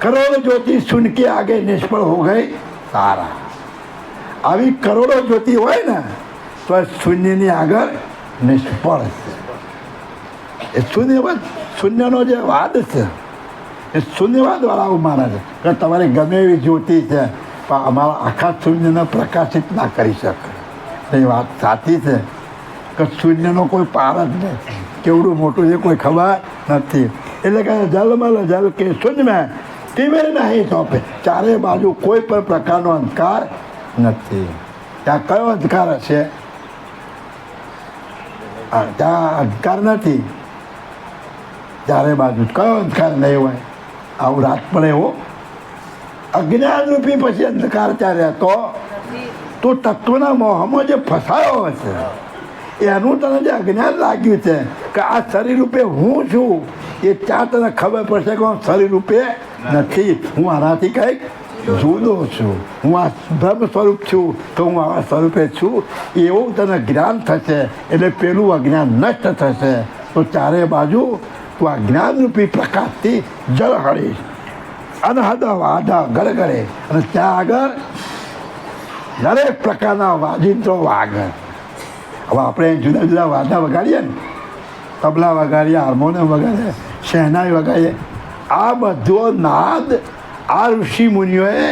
કરોડો જ્યોતિ સુન કે આગે નિષ્ફળ હો ગઈ તારા. આવી કરોડો જ્યોતિ હોય ને તો શૂન્યની આગળ નિષ્ફળ છે. એ શૂન્યનો જે વાદ છે એ શૂન્યવાદવાળા એવું માને છે કે તમારી ગમે એવી જ્યોતિ છે પણ અમારા આખા શૂન્યને પ્રકાશિત ના કરી શકે. એ વાત સાચી છે કે શૂન્યનો કોઈ પાર જ નહીં. કેવડું મોટું છે કોઈ ખબર નથી. એટલે કે જલમલ જલ કે શૂન્ય તિમિર નહીં સોંપે. ચારે બાજુ કોઈ પણ પ્રકારનો અંધકાર નથી. ત્યાં કયો અંધકાર હશે? ત્યાં અંધકાર નથી. ચારે બાજુ કયો અંધકાર નહીં હોય? આવું રાત પડે એવો અજ્ઞાન રૂપી પછી અંધકાર ત્યાં રહેતો તો તત્વના મોહમાં જે ફસાયો હશે એનું તને જે અજ્ઞાન લાગ્યું છે કે આ શરીર રૂપે હું છું એ ત્યાં તને ખબર પડશે કે હું શરીર રૂપે નથી. હું આનાથી કંઈક જુદો છું. હું આ બ્રહ્મ સ્વરૂપ છું તો હું આવા સ્વરૂપે છું એવું તને જ્ઞાન થશે. એટલે પેલું અજ્ઞાન નષ્ટ થશે. તો ચારે બાજુ તું આ જ્ઞાનરૂપી પ્રકાશથી જળ હળીશ. અનહદ વાદા ગળગળે અને ત્યાં આગળ દરેક પ્રકારના વાજિંત્રો વાગે. હવે આપણે જુદા જુદા વાદા વગાડીએ ને, તબલા વગાડીએ, હાર્મોનિયમ વગાડીએ, શહેનાઈ વગાડીએ, આ બધો નાદ આ ઋષિ મુનિઓએ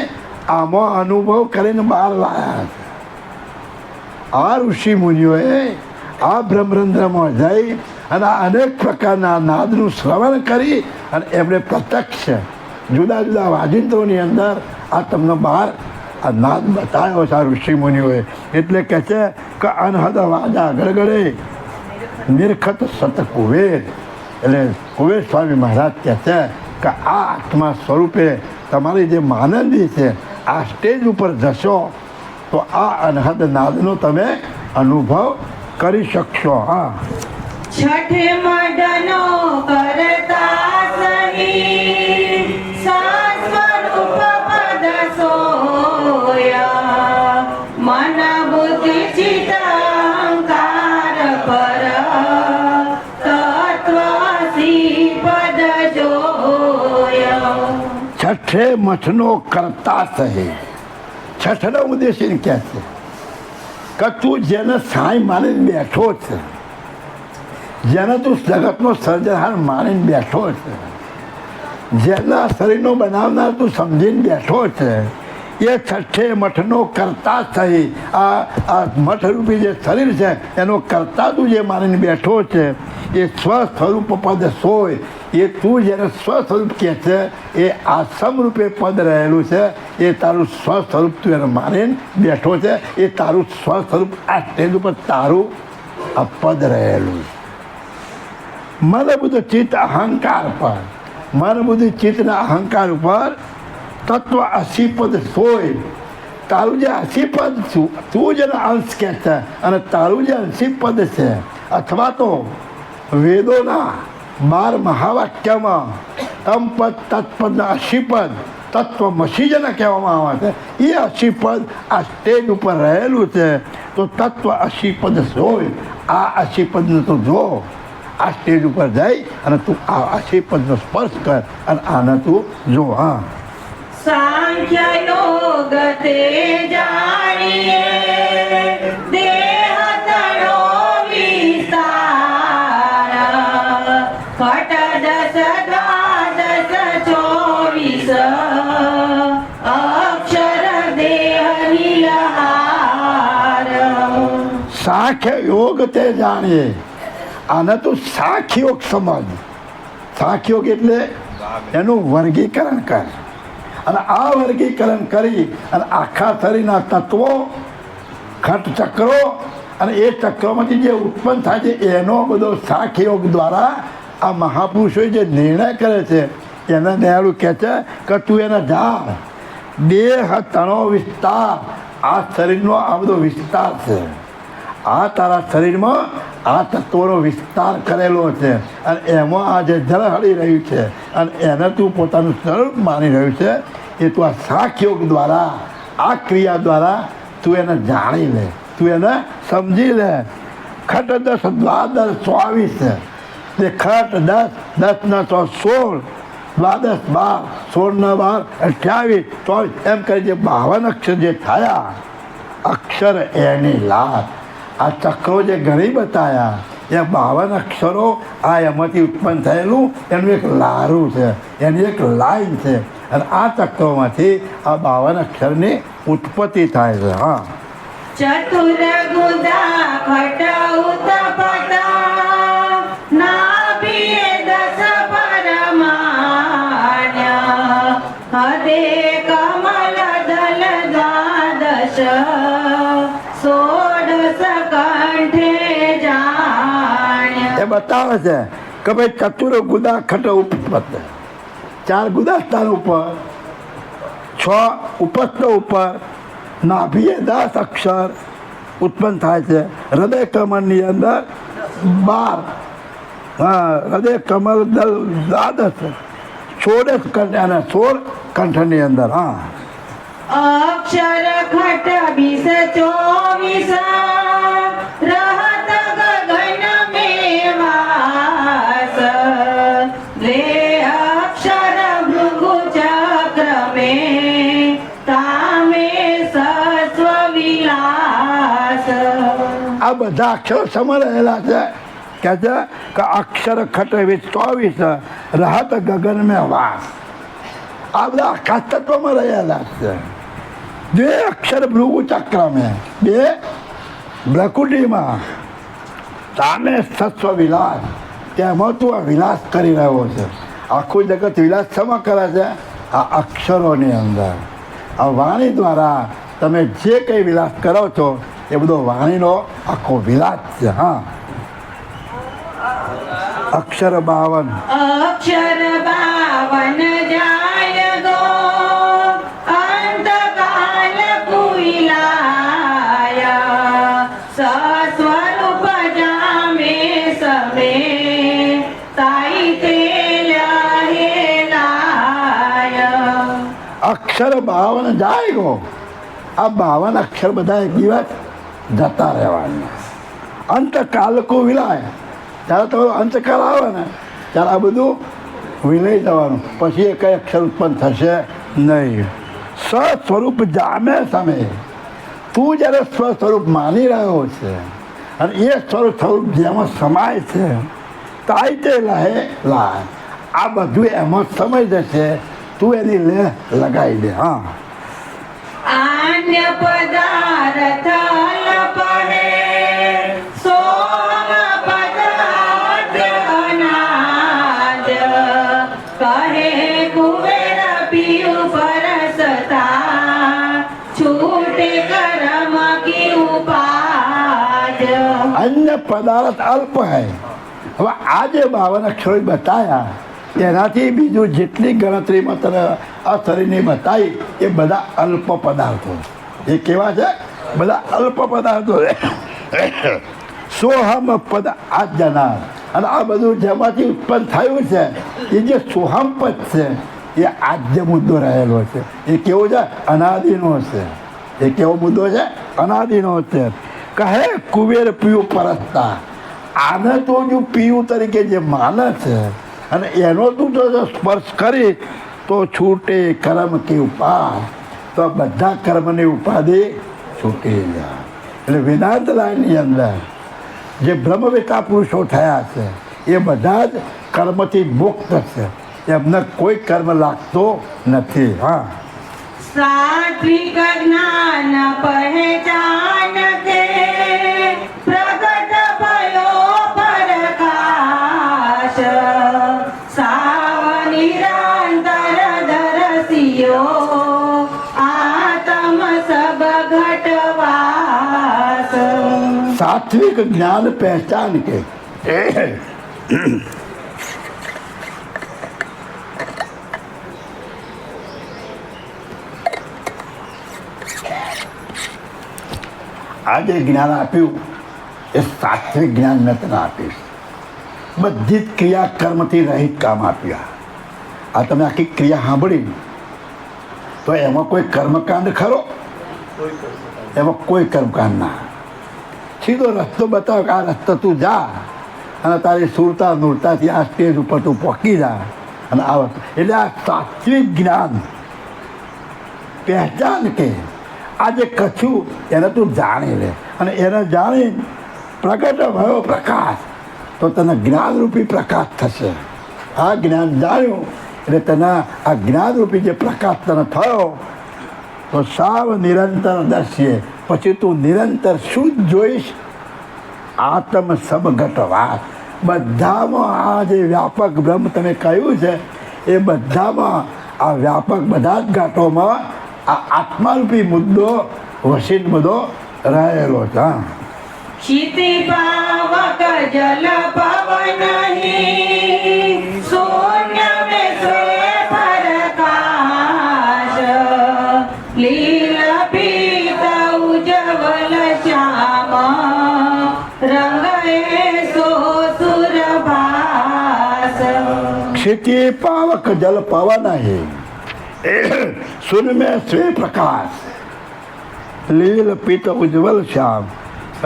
આમાં અનુભવ કરીને બહાર લાવ્યા છે. આ ઋષિ મુનિઓએ આ બ્રહ્મરંધ્રમાં જઈ અને અનેક પ્રકારના નાદનું શ્રવણ કરી અને એમણે પ્રત્યક્ષ જુદા જુદા વાજિંત્રોની અંદર આ તમને બહાર આ નાદ બતાવ્યો છે આ ઋષિ મુનિઓએ. એટલે કહે છે કે અનહદ વાજા ગળગળે નિરખત સત કુવેર. એટલે કુવેર સ્વામી મહારાજ કહે છે કે આ આત્મા સ્વરૂપે તમારી જે માનંદી છે આ સ્ટેજ ઉપર જશો તો આ અનહદ નાદનો તમે અનુભવ કરી શકશો. હા, છઠ મડનો કરતા સહી સાસ્વરૂપ પદ સોયા મન બુદ્ધિ ચિત્ત અહંકાર પર તત્વસી પદ જોયા. છઠ્ઠે મઠનો કરતા સહી. છઠ્ઠનો ઉદ્દેશ એ કહે છે કે તું જેને સાંઈ માનીને બેઠો છે, જેને તું જગતનો સર્જનહાર માનીને બેઠો છે, જેના શરીરનો બનાવનાર તું સમજીને બેઠો છે, એ છઠ્ઠે મઠનો કરતા થઈ. આ મઠરૂપી જે શરીર છે એનો કરતા તું જે માનીને બેઠો છે એ સ્વસ્વરૂપ પદ સોય. એ તું જેને સ્વસ્વરૂપ કહે છે એ આ સમરૂપે પદ રહેલું છે. એ તારું સ્વસ્વરૂપ તું એને માનીને બેઠો છે. એ તારું સ્વસ્વરૂપ આ સ્ટેજ ઉપર તારું આ પદ રહેલું છે. મન બુદ્ધ ચિત્ત અહંકાર પર, મન બુદ્ધિ ચિત્તના અહંકાર ઉપર તત્વ અસી પદ સોય. તારું જે અસી પદ છું તું જેનો અંશ કહે છે અને તારું જે અંશી પદ છે અથવા તો વેદોના 12 મહાવાક્યમાં તમ પદ તત્પદના અસી પદ તત્વમસી જેને કહેવામાં આવે છે એ અસી પદ આ સ્ટેજ ઉપર રહેલું છે. તો તત્વ અસી પદ સોય. આ અસી પદને તો જો આ સ્ટેજ ઉપર જઈ અને તું આ અસી પદનો સ્પર્શ કર અને આને તું જો. હા, સાંખ્ય યોગ તે જાણીએ દેહ તણો વિસ્તાર ચોવીસ અક્ષર દેહ નીલહાર સાંખ્ય યોગ તે જાણીએ. આને તું સાંખ્ય યોગ સમજ. સાંખ્ય યોગ એટલે એનું વર્ગીકરણ કર, અને આ વર્ગીકરણ કરી અને આખા શરીરના તત્વો, ખટ ચક્રો અને એ ચક્રોમાંથી જે ઉત્પન્ન થાય છે એનો બધો સાંખ્ય યોગ દ્વારા આ મહાપુરુષો જે નિર્ણય કરે છે એને દયાળુ કહે છે કે તું એને જાણ. દેહ તણો વિસ્તાર, આ શરીરનો આ બધો વિસ્તાર છે. આ તારા શરીરમાં આ તત્વોનો વિસ્તાર કરેલો છે અને એમાં આ જે જળ હળી રહ્યું છે અને એને તું પોતાનું સ્વરૂપ માની રહ્યું છે. એ તું આ સાંખ્ય યોગ દ્વારા, આ ક્રિયા દ્વારા તું એને જાણી લે, તું એને સમજી લે. ખટ 10 દ્વાદશ 24 તે ખટ 10 10 ના 16 દ્વાદશ 12 16 ના 12 28 24 એમ કરી જે 52 અક્ષર જે થયા, અક્ષર એની લાત. આ ચક્રો જે ઘણી બતાયા એ 52 અક્ષરો આ એમાંથી ઉત્પન્ન થયેલું એનું એક લારું છે, એની એક લાઈન છે. અને આ ચક્રોમાંથી આ 52 અક્ષરની ઉત્પત્તિ થાય છે. હા, ચતુર ગુદા ખટ ઉતપતા નાભિએ 10 પરમાણ્ય હદે કમલ દલ દ્વાદશ ષોડશ કંઠે જાણ્ય. એ બતાવે છે કે ભાઈ ચતુર ગુદા ખટ ઉપપત, 4 ગુદા સ્થાન ઉપર, 6 ઉપસ્થ ઉપર, નાભીએ 10 અક્ષર ઉત્પન્ન થાય છે. હૃદય કમળની અંદર 12, હૃદય કમળ દલ દ્વાદશ ષોડશ કંઠ અને 16 કંઠની અંદર. હા, અક્ષર ખટ 20 24 રહત ગગન में वास वे अक्षर भृगु चक्र में तामे सस्व विलास. આ બધા અક્ષરો સમય રહેલા છે. કહે છે કે અક્ષર ખટ 24 રહત ગગન મેં વાસ. આ બધા આકાશ તત્વમાં રહેલા છે. 2 અક્ષર ભૃગુ ચક્ર મેં, 2 ભ્રકુટીમાં, તામે સત્વ વિલાસ, તેમાં તું આ વિલાસ કરી રહ્યો છે. આખું જગત વિલાસ શેમાં કરે છે? આ અક્ષરોની અંદર. આ વાણી દ્વારા તમે જે કંઈ વિલાસ કરો છો એ બધો વાણીનો આખો વિલાસ છે. હા, અક્ષર 52 અક્ષર 52 જાય ગો અંતકાલ કુઈલાયા સસ્વરૂપ જામે સમે તાઈ તે લહેલાયા. અક્ષર 52 જાય ગો. આ 52 અક્ષર બધા એક દિવસ જતા રહેવાના. અંતકાલ કો વિલાય, ત્યારે તમારો અંતકાળ આવે ને ત્યારે આ બધું વિલય જવાનું, પછી એ કંઈ અક્ષર ઉત્પન્ન થશે નહીં. સ્વસ્વરૂપ જામે સમે, તું જ્યારે સ્વસ્વરૂપ માની રહ્યો છે અને એ સ્વરૂપ જેમાં સમાય છે તાઈ તે લહે લાય. આ બધું એમાં સમય જશે, તું એની લેહ લગાવી દે. હા, આન્ય પદાર્થ અલ્પહે સોમ પદાર્થ અનાદ્ય કહે કુબેર પીયુ પરસતા છૂટે કર્મ કી ઉપાદ. અન્ય પદાર્થ અલ્પ હૈ. હવે આ જે 52 અક્ષરો બતાવ્યા એનાથી બીજું જેટલી ગણતરીમાં તને આ શરીરની બતાવી એ બધા અલ્પ પદાર્થો. એ કેવા છે? બધા અલ્પ પદાર્થો. સોહમ પદ આ જનાર, અને આ બધું જેમાંથી ઉત્પન્ન થયું છે એ જે સોહમ પદ છે એ આજ્ય મુદ્દો રહેલો છે. એ કેવો છે? અનાદિનો છે. એ કેવો મુદ્દો છે? અનાદિનો છે. કહે કુબેર પીયું પરસતા, આને તો જો પીયું તરીકે જે માને છે અને એનો તું જો સ્પર્શ કરી તો છૂટે કર્મ કે ઉપાય, તો બધા કર્મની ઉપાધિ છૂટી જાય. એટલે વેદાંત લાઈનની અંદર જે બ્રહ્મવેતા પુરુષો થયા છે એ બધા જ કર્મથી મુક્ત છે. એમને કોઈ કર્મ લાગતો નથી. હા, सात्विक ज्ञान पहचान के प्रकट भयो प्रकाश साव निरंतर दर्शियो आत्म सब घटवास. सात्विक ज्ञान पहचान के આ જે જ્ઞાન આપ્યું એ સાત્વિક જ્ઞાન મેં તને આપ્યું. બધી જ ક્રિયા કર્મથી રહિત કામ આપ્યા. આ તમે આખી ક્રિયા સાંભળી તો એમાં કોઈ કર્મકાંડ ખરો? એમાં કોઈ કર્મકાંડ ના. સીધો રસ્તો બતાવો કે આ રસ્તો તું જા અને તારી સુરતા નૂરતાથી આ સ્ટેજ ઉપર તું પહોંચી જા અને આ એટલે આ સાત્વિક જ્ઞાન પહેચાન કે આ જે કચ્છું એને તું જાણી લે અને એને જાણી પ્રગટ ભયો પ્રકાશ તો તને જ્ઞાનરૂપી પ્રકાશ થશે. આ જ્ઞાન જાણ્યું એટલે તને આ જ્ઞાનરૂપી જે પ્રકાશ તને થયો તો સાવ નિરંતર દર્શીએ પછી તું નિરંતર શું જ જોઈશ? આત્મ સબઘટવાસ. બધામાં આ જે વ્યાપક બ્રહ્મ તમે કહ્યું છે એ બધામાં આ વ્યાપક બધા જ ઘાટોમાં આ આત્મારૂપી મુદ્દો વસીન બધો રહેલો છે. क्षिति पावक जल पवन ही शून्य में स्वे प्रकाश लील पीत उज्ज्वल श्याम रंग सो सुरभास. क्षिति पावक जल पवन है शून्य में स्वे प्रकाश लील पीत उज्ज्वल श्याम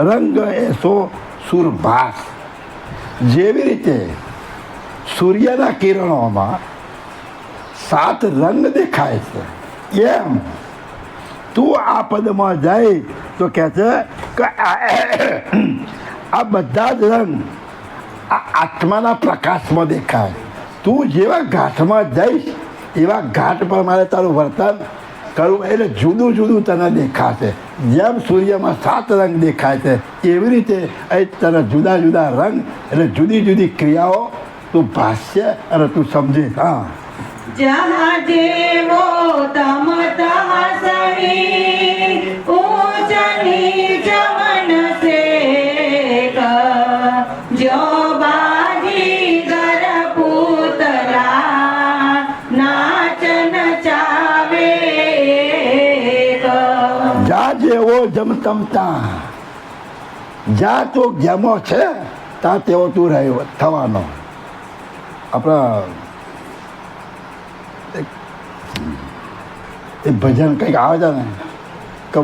રંગ એસો સુરભાસ. જેવી રીતે સૂર્યના કિરણોમાં 7 રંગ દેખાય છે એમ તું આ પદમાં જાય તો કહે છે કે આ બધા જ રંગ આ આત્માના પ્રકાશમાં દેખાય. તું જેવા ઘાટમાં જઈશ એવા ઘાટ પ્રમાણે તારું વર્તન કરવું એટલે જુદું જુદું તને દેખાશે. જેમ સૂર્યમાં 7 રંગ દેખાય છે એવી રીતે અહીં તને જુદા જુદા રંગ એટલે જુદી જુદી ક્રિયાઓ તું ભાષ્ય અને તું સમજીશ. હા, जहाँ जेवो तम तह सही ऊंच नीच मन से जो बाजीगर पूतला नाचन चावे. જા જેવો જમ તમતા જા તો જેમો છે ત્યાં તેવો તું રહ્યો થવાનો. આપણા એ ભજન કંઈક આવે છે ને કે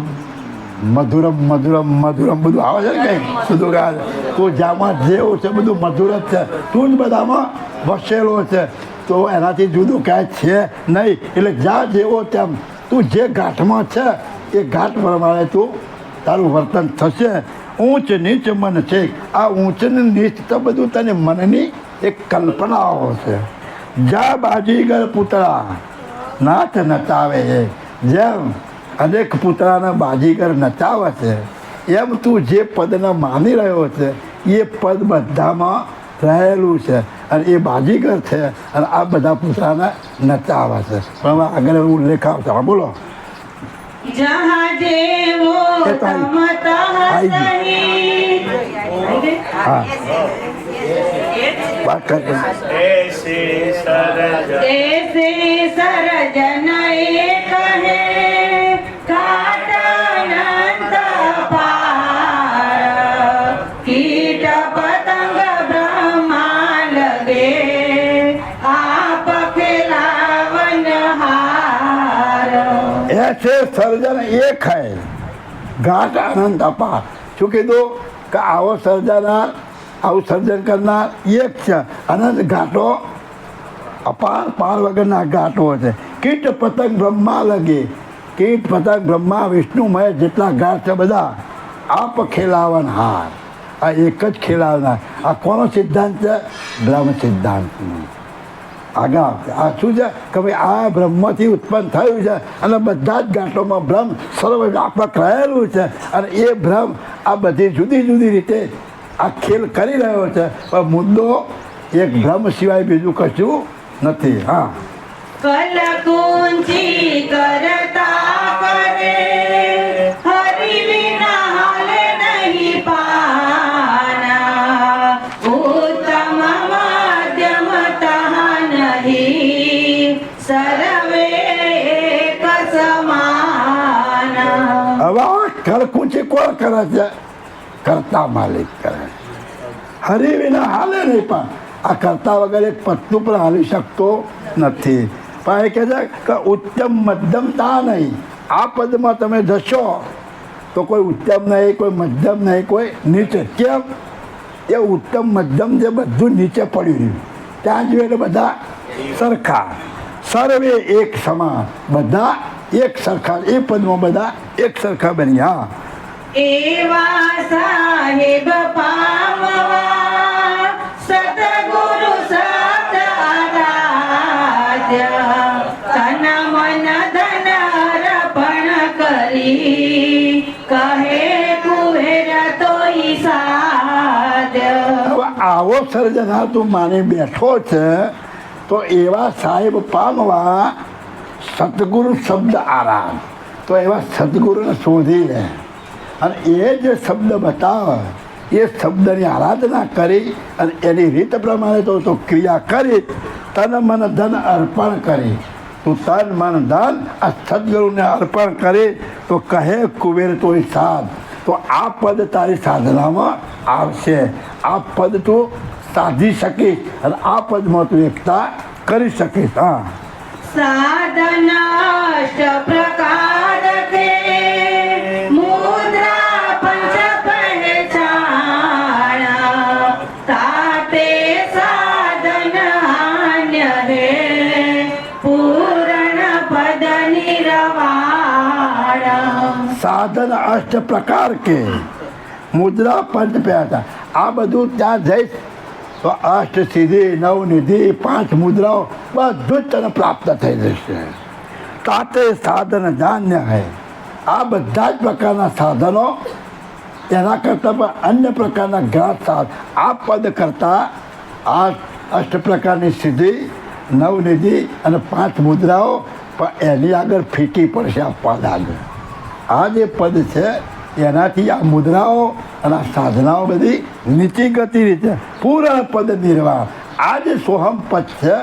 મધુરમ મધુરમ મધુરમ બધું આવે છે ને કંઈક બધું ગાય તું જ્યાંમાં જેવું છે બધું મધુર જ છે. તું જ બધામાં વસેલો છે તો એનાથી જુદું કાંઈ છે નહીં. એટલે જા જેવો તેમ તું જે ઘાટમાં છે એ ઘાટ પ્રમાણે તું તારું વર્તન થશે. ઊંચ નીચ મન છે. આ ઊંચ ને નીચ તો બધું તને મનની એક કલ્પનાઓ છે. જા બાજીગર પૂતળા નાચ નચાવે છે. જેમ અનેક પૂતળાના બાજીગર નચાવે છે એમ તું જે પદને માની રહ્યો છે એ પદ બધામાં રહેલું છે અને એ બાજીગર છે અને આ બધા પૂતળાને નચાવે છે. પણ હવે આગળ ઉલ્લેખ આવશે. બોલો. जहाँ जेवो तम तह सही. હા, વાત કર. ऐसे सरजन एक है काट अनंत पार कीट पतंग ब्रह्मा लगे आप खिलावन हार. ऐसे સર્જન એક હૈ ઘાટ આનંદ અપાર. શું કીધું કે આવો સર્જનાર આવું સર્જન કરનાર એક છે. અનંત ઘાટો અપાર પાર વગરના ઘાટો છે. કીટ પતંગ બ્રહ્મા લગે. કીટ પતંગ બ્રહ્મા વિષ્ણુમય જેટલા ઘાટ છે બધા આપ ખેલાવન હાર. આ એક જ ખેલાવનાર. આ કોનો સિદ્ધાંત છે? બ્રહ્મ સિદ્ધાંતનો. આગળ આવશે. આ શું છે કે ભાઈ આ બ્રહ્મથી ઉત્પન્ન થયું છે અને બધા જ ગાંઠોમાં બ્રહ્મ સર્વવ્યાપક રહેલું છે અને એ બ્રહ્મ આ બધી જુદી જુદી રીતે આ ખેલ કરી રહ્યો છે. પણ મુદ્દો એક બ્રહ્મ સિવાય બીજું કશું નથી. હા, કલકુંજી કરતા કરે હરિ વિના હાલે નહીં પાના ઉત્તમ મધ્યમ તહ નહીં સર્વે એક સમાન. હવે આ કળકુંચી કોણ કરે છે? કરતા માલિક કરે. હરિ વિના હાલે નહીં, પણ આ કરતા વગર એક પત્તું પણ હાલી શકતો નથી. પણ એ કહે છે કે ઉત્તમ મધ્યમતા નહીં. આ પદમાં તમે જશો તો કોઈ ઉત્તમ નહીં, કોઈ મધ્યમ નહીં, કોઈ નીચે. કેમ? એ ઉત્તમ મધ્યમ જે બધું નીચે પડ્યું રહ્યું ત્યાં જોઈએ એટલે બધા સરખા. સર્વે એક સમાન, બધા એક સરખા. એ પદમાં બધા એક સરખા બની. હા, એવા સાહેબ પામવા સતગુરુ સત આરાધ્ય તન મન ધન અર્પણ કરી કહે કુહેર તોય સાધ્ય. હવે આવો સર્જના તું માની બેઠો છે તો એવા સાહેબ પામવા સદગુરુ શબ્દ આરામ. તો એવા સદગુરુને શોધી લે અને એ જે શબ્દ બતાવે એ શબ્દની આરાધના કરી અને એની રીત પ્રમાણે તો ક્રિયા કરી તન મન ધન અર્પણ કરી. તું તન મન ધન આ સદગુરુને અર્પણ કરી તો કહે કુબેર તોય સાધ. તો આ પદ તારી સાધનામાં આવશે. આ પદ તું સાધી શકીશ અને આ પદમાં તું એકતા કરી શકીશ. હા, સાધન અષ્ટ પ્રકાર કે મુદ્રા પંચ પહેચાણા તાતે સાધન આન્ય હે પૂરણ પદ નિર્વાણ. સાધન અષ્ટ પ્રકાર કે મુદ્રા પંચ પહેરતા. આ બધું ત્યાં જઈશ તો અષ્ટ સિદ્ધિ નવનિધિ 5 મુદ્રાઓ બધું જ તને પ્રાપ્ત થઈ જશે. તાતે સાધન જાન્ય હૈ. આ બધા જ પ્રકારના સાધનો એના કરતાં પણ અન્ય પ્રકારના ઘણા સાધન આ પદ કરતાં આ અષ્ટ પ્રકારની સિદ્ધિ નવનિધિ અને 5 મુદ્રાઓ પણ એની આગળ ફીકી પડશે. આ પદ આગળ આ જે પદ છે એનાથી આ મુદ્રાઓ અને આ સાધનાઓ બધી નીચી ગતિ રીતે પૂર્ણ પદ નિર્વાણ. આ જે સોહમ પદ છે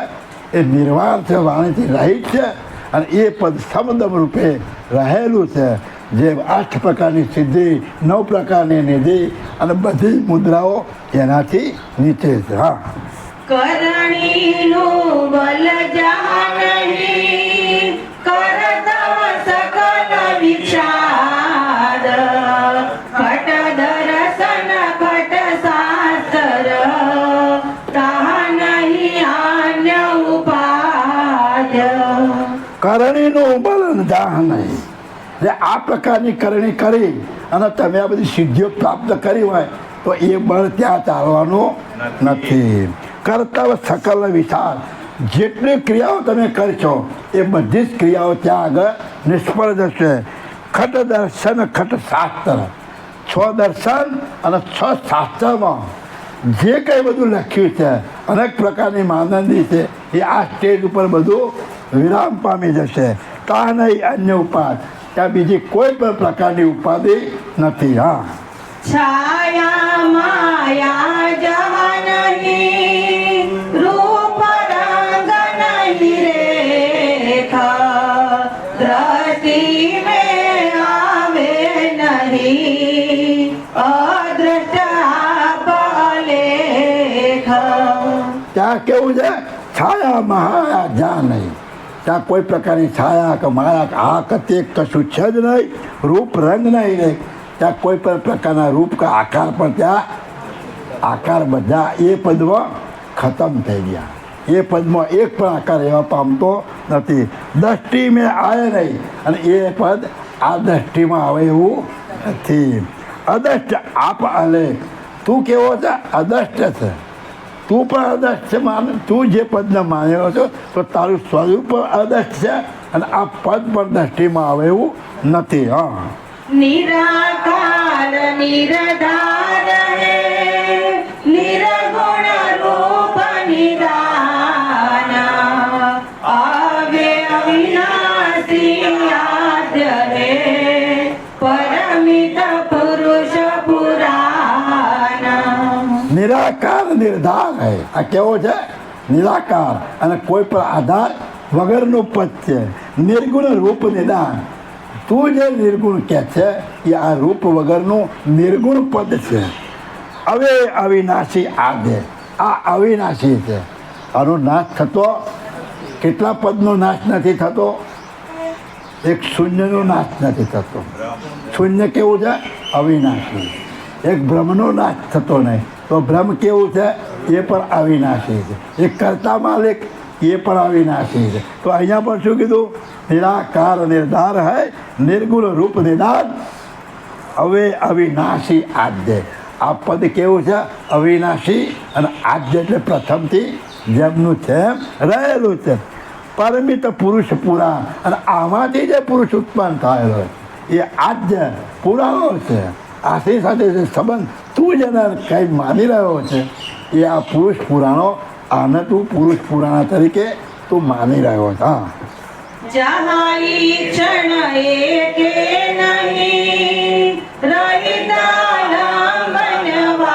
એ નિર્વાણ છે, વાણીથી રહિત છે અને એ પદ સમદમ રૂપે રહેલું છે. જે 8 પ્રકારની સિદ્ધિ 9 પ્રકારની નિધિ અને બધી મુદ્રાઓ એનાથી નીચે છે. હા, કરણીનું બલ જાનહી કરતવ સકલ વિચાર ખટ દર્શન ખટ શાસ્ત્ર તાહ નહીં આન્ય ઉપાય. કરણીનું બલ દાહ નહીં. જે આ પ્રકારની કરણી કરી અને તમે આ બધી સિદ્ધિઓ પ્રાપ્ત કરી હોય તો એ બળ ત્યાં ચાલવાનું નથી. કર્તવ્ય સકલ વિચાર જેટલી ક્રિયાઓ તમે કરશો એ બધી જ ક્રિયાઓ ત્યાં આગળ નિષ્ફળ જશે. ખટ દર્શન ખટ શાસ્ત્ર. 6 દર્શન અને 6 શાસ્ત્રમાં જે કંઈ બધું લખ્યું છે અનેક પ્રકારની માનંદી છે એ આ સ્ટેજ ઉપર બધું વિરામ પામી જશે. તા નહીં અન્ય ઉપાય. ત્યાં બીજી કોઈ પણ પ્રકારની ઉપાધિ નથી. હા, છાયા માયા જહનહી રૂપ રંગ નહીં રેખા દ્રષ્ટિ में આવે નહીં અદ્રષ્ટ આપલેખ. ત્યાં કેવું છે? છાયા મહાયા જ્યાં નહીં. ત્યાં કોઈ પ્રકારની છાયા કે માયા કે આ કતે કશું છે જ નહીં. રૂપ રંગ નહીં. ત્યાં કોઈ પણ પ્રકારના રૂપ કે આકાર પણ ત્યાં આકાર બધા એ પદમાં ખતમ થઈ ગયા. એ પદમાં એક પણ આકાર એવા પામતો નથી. દ્રષ્ટિ મેં આવે નહીં અને એ પદ આ દ્રષ્ટિમાં આવે એવું નથી. અદષ્ટ આપ અલેખ. તું કેવો છે? અદષ્ટ છે. તું પણ અદર્શ છે તું જે પદને માન્યો છો તો તારું સ્વરૂપ પણ અદર્શ છે અને આ પદ પણ દ્રષ્ટિમાં આવે એવું નથી. હા, નિરાકાર નિરધાર હે નિર્ગુણ રૂપ નિદાન આવે અવિનાશી આદ્ય હે પરમિત પુરુષ પુરાણ. નિરાકાર નિર્ધાર હે. આ કેવો છે? નિરાકાર અને કોઈ પણ આધાર વગરનું પદ છે. નિર્ગુણ રૂપ નિદાન. તું જે નિર્ગુણ કહે છે એ આ રૂપ વગરનું નિર્ગુણ પદ છે. હવે અવિનાશી આદે, આ અવિનાશી છે. આનો નાશ થતો કેટલા પદનો નાશ નથી થતો? એક શૂન્યનો નાશ નથી થતો. શૂન્ય કેવું છે? અવિનાશી. એક બ્રહ્મનો નાશ થતો નહીં તો બ્રહ્મ કેવું છે? એ પણ અવિનાશી છે. એક કર્તા માલિક એ પણ અવિનાશી છે. તો અહીંયા પણ શું કીધું? નિરાકાર નિર્ધાર હૈ નિર્ગુણ રૂપ નિદાન હવે અવિનાશી આદ્ય. આ પદ કેવું છે? અવિનાશી અને આદ્ય એટલે પ્રથમથી જેમનું છે એમ રહેલું છે. પરમિત પુરુષ પુરાણ અને આમાંથી જે પુરુષ ઉત્પન્ન થયેલો એ આદ્ય પુરાણો છે. આથી સાથે જે સંબંધ તું જેને કંઈ માની રહ્યો છે એ આ પુરુષ પુરાણો, આને તું પુરુષ પુરાણ તરીકે તું માની રહ્યો છે. હા, जहाँ ईक्षण एके नहीं रहता लंबनवास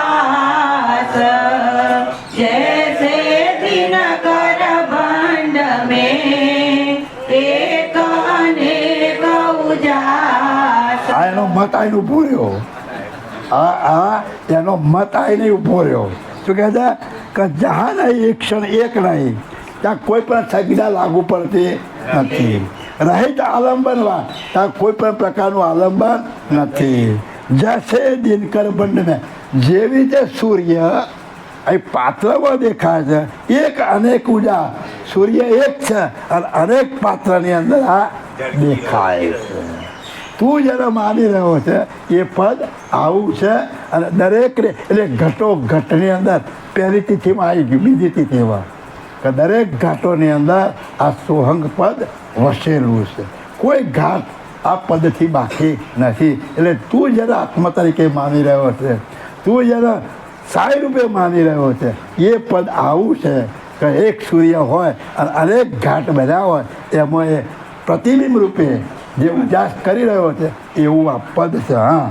जैसे दिनकर भंड में एक अनेक उजास. આ એનો મત આઈને ઊભો રહ્યો. એનો મત આઈને ઊભો રહ્યો. શું કહે છે? કે જહાં નહીં એક ક્ષણ એક નહીં, ત્યાં કોઈ પણ સંજ્ઞા લાગુ પડતી નથી. રહિત આલંબનવા, ત્યાં કોઈ પણ પ્રકારનું આલંબન નથી. જશે દિનકર બંડને, જેવી રીતે સૂર્ય અહીં પાત્રમાં દેખાય છે એક અનેક ઉજા. સૂર્ય એક છે અને અનેક પાત્રની અંદર આ દેખાય છે. તું જ્યારે માની રહ્યો છે એ પદ આવું છે અને દરેકને એટલે ઘટો ઘટની અંદર પહેલી તિથિમાં આવી ગયું, બીજી તિથિમાં કે દરેક ઘાટોની અંદર આ સોહંગ પદ વસેલું છે. કોઈ ઘાટ આ પદથી બાકી નથી. એટલે તું જ્યારે આત્મા તરીકે માની રહ્યો છે, તું જ્યારે સાઈ રૂપે માની રહ્યો છે એ પદ આવું છે કે એક સૂર્ય હોય અને અનેક ઘાટ બન્યા હોય એમાં એ પ્રતિબિંબ રૂપે જે ઉજાસ કરી રહ્યો છે એવું આ પદ છે. હા,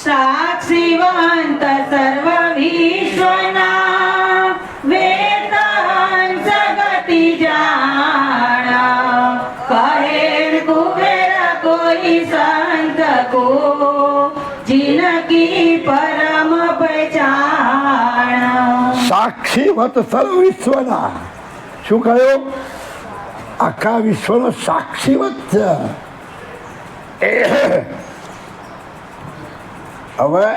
साक्षिवंत सर्व विश्वना वेदांत जगति जाना कहे कुबेर कोई संत को जिनकी परम पहचान. સાક્ષીવત સર્વ વિશ્વના. શું કહ્યું? આખા વિશ્વનો સાક્ષીવત છે. હવે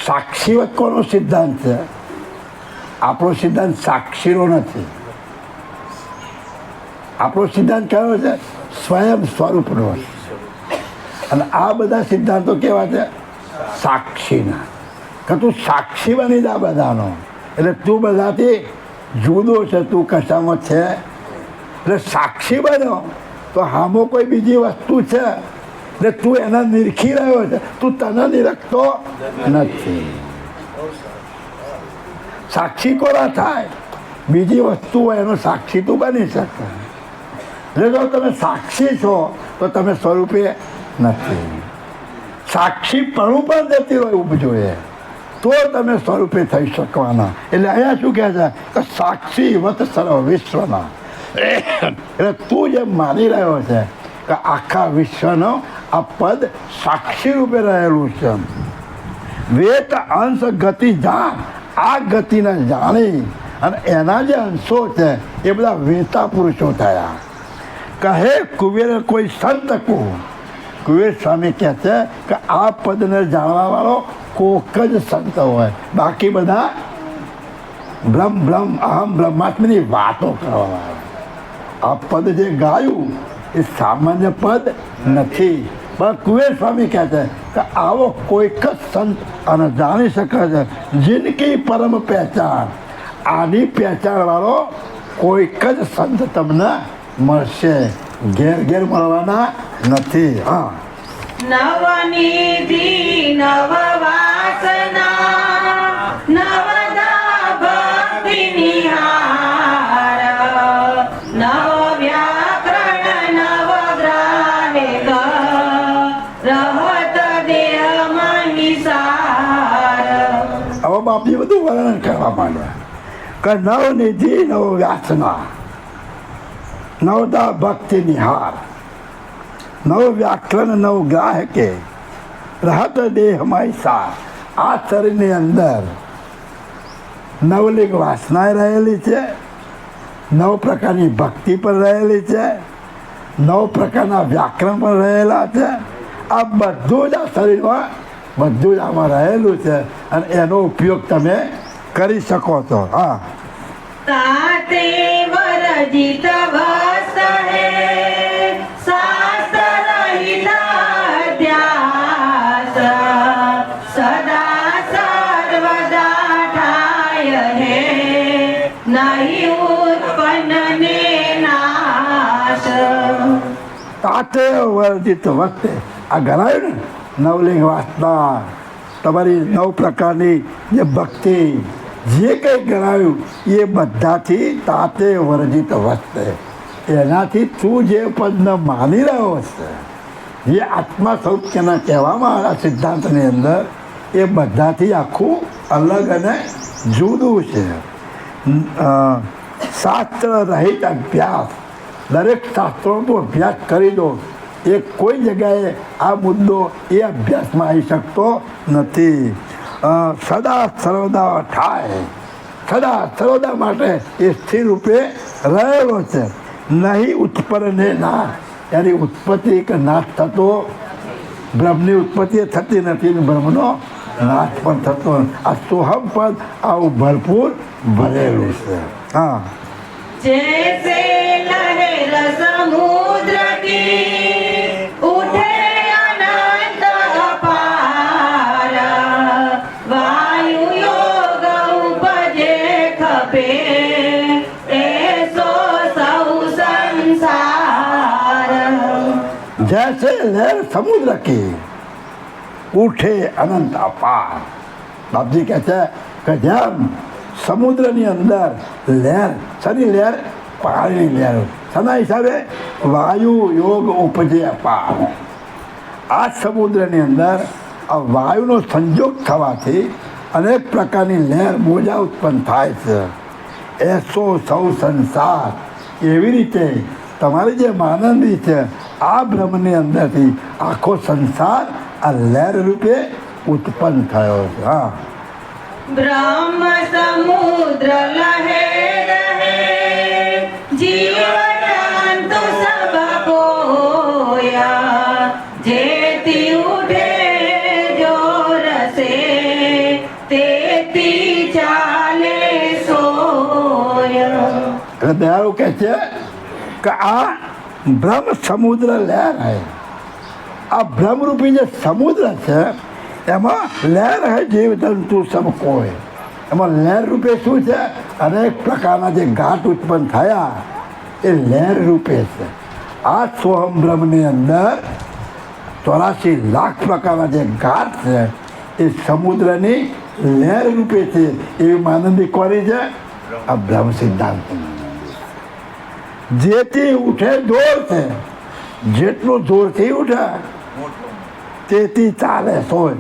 સાક્ષીવત કોનો સિદ્ધાંત છે? આપણો સિદ્ધાંત સાક્ષીનો નથી. આપણો સિદ્ધાંત કયો છે? સ્વયં સ્વરૂપનો. અને આ બધા સિદ્ધાંતો કેવા છે? સાક્ષીના. કે તું સાક્ષી બની જા બધાનો. એટલે તું બધાથી જુદો છે, તું કશામાં છે એટલે સાક્ષી બન્યો તો હામો કોઈ બીજી વસ્તુ છે એટલે તું એના નિરખી રહ્યો છે, તું તને નિરખતો નથી. સાક્ષી કોના થાય? બીજી વસ્તુ હોય એનો સાક્ષી તું બની શકે. એટલે જો તમે સાક્ષી છો તો તમે સ્વરૂપે નથી. સાક્ષી પણ જતી રહેવું જોઈએ તો તમે સ્વરૂપે થઈ શકવાના. એટલે અહીંયા શું કહે છે કે સાક્ષી વત સર્વ વિશ્વના. એટલે તું જેમ માની રહ્યો છે કે આખા વિશ્વનો આ પદ સાક્ષી રૂપે રહેલું છે. વેત અંશ ગતિ જાણ. આ ગતિને જાણી અને એના જે અંશો છે એ બધા વેતા પુરુષો થયા. કહે કુબેર કોઈ સંત કો. કુબેર સ્વામી કહે છે કે આ પદને જાણવા વાળો કોક જ સંત હોય, બાકી બધા બ્રહ્મ બ્રહ્મ અહમ બ્રહ્માત્માની વાતો કરવા. આ પદ જે ગાયું એ સામાન્ય પદ નથી. પણ કુબેર સ્વામી કહે છે કે આવો કોઈક જ સંત અને જાણી શકે છે જિંદગી પરમ પહેચાન. આની પહેચાનવાળો કોઈક જ સંત તમને મળશે, ઘેર ઘેર મળવાના નથી. હા, નવનિધિ નવ વાસના નવદા ભક્તિ નિહાર નવ વ્યાકરણ નવ ગ્રાહિક રહત દેહ મનિસાર. હવે બાપજી બધું વર્ણન કરવા માંડ્યા કે નવનિધિ નવ વ્યાસના નવદા ભક્તિ નિહાર નવ વ્યાકરણ નવ ગ્રાહકે રહત દેહમાં સાર. આ શરીરની અંદર નવલિંગ વાસના રહેલી છે, નવ પ્રકારની ભક્તિ પણ રહેલી છે, નવ પ્રકારના વ્યાકરણ પણ રહેલા છે. આ બધું જ આ શરીરમાં બધું જ આમાં રહેલું છે અને એનો ઉપયોગ તમે કરી શકો છો. હા, તાતે વરજિત વસ્ત હે શાસ્ત્ર રહિત અધ્યાસ સદા સર્વદા ઠાય હે નહીં ઉત્પન્ન ને નાશ. તાતે વર્જિત વખતે આ ગણાયું ને નવલિંગ વાસના, તમારી નવ પ્રકારની જે ભક્તિ જે કંઈ ગણાયું એ બધાથી તાતે વર્જિત વસ્તે, એનાથી તું જે પદને માની રહ્યો છે, જે આત્મા સ્વરૂપ તેના કહેવામાં આવ્યા સિદ્ધાંતની અંદર, એ બધાથી આખું અલગ અને જુદું છે. શાસ્ત્ર રહિત અભ્યાસ, દરેક શાસ્ત્રોનો અભ્યાસ કરી દો, એ કોઈ જગ્યાએ આ મુદ્દો એ અભ્યાસમાં આવી શકતો નથી. સદા સર્વદા થાય, સદા સર્વદા માટે એ સ્થિર રૂપે રહેલો છે. નહીં ઉત્પન્ન ને નાશ, એની ઉત્પત્તિ કે નાશ થતો, બ્રહ્મની ઉત્પત્તિ થતી નથી, બ્રહ્મનો નાશ પણ થતો. આ સોહમ પદ આવું ભરપૂર ભરેલું છે. હા, जैसे लहर समुद्र की उठे अनंत अपार वायु योग उपजे खपे ऐसो सौ संसार. जैसे लहर समुद्र की उठे अनंत अपार. बापजी कहते हैं कि જેમ સમુદ્રની અંદર લહેર, શની લહેર, પાણીની લહેર, શના હિસાબે વાયુ યોગ ઉપજે અપાર. આ સમુદ્રની અંદર આ વાયુનો સંજોગ થવાથી અનેક પ્રકારની લહેર મોજા ઉત્પન્ન થાય છે. એસો સૌ સંસાર, એવી રીતે તમારી જે માનંદી છે આ બ્રહ્મની અંદરથી આખો સંસાર આ લહેર રૂપે ઉત્પન્ન થયો છે. હા, ब्रह्म समुद्र लहर है जीवन तो सब कोया जेती उठे जोर से तेती चाले सोया. એટલે દયાળુ કહે છે કે આ બ્રહ્મ સમુદ્ર લહેર હે. આ બ્રહ્મરૂપી જે સમુદ્ર છે એમાં લહેર હે જીવ જંતુ સબ કોઈ. એમાં લહેર રૂપે શું છે? અનેક પ્રકારના જે ઘાટ ઉત્પન્ન થયા એ લહેર રૂપે છે. આ સોહમ બ્રહ્મની અંદર 84 લાખ પ્રકારના જે ઘાટ છે એ સમુદ્રની લહેર રૂપે છે. એવી માનંદી કોની છે? આ બ્રહ્મ સિદ્ધાંત. જેથી ઉઠે જોર છે, જેટલું જોરથી ઉઠે તેથી ચાલે. સોય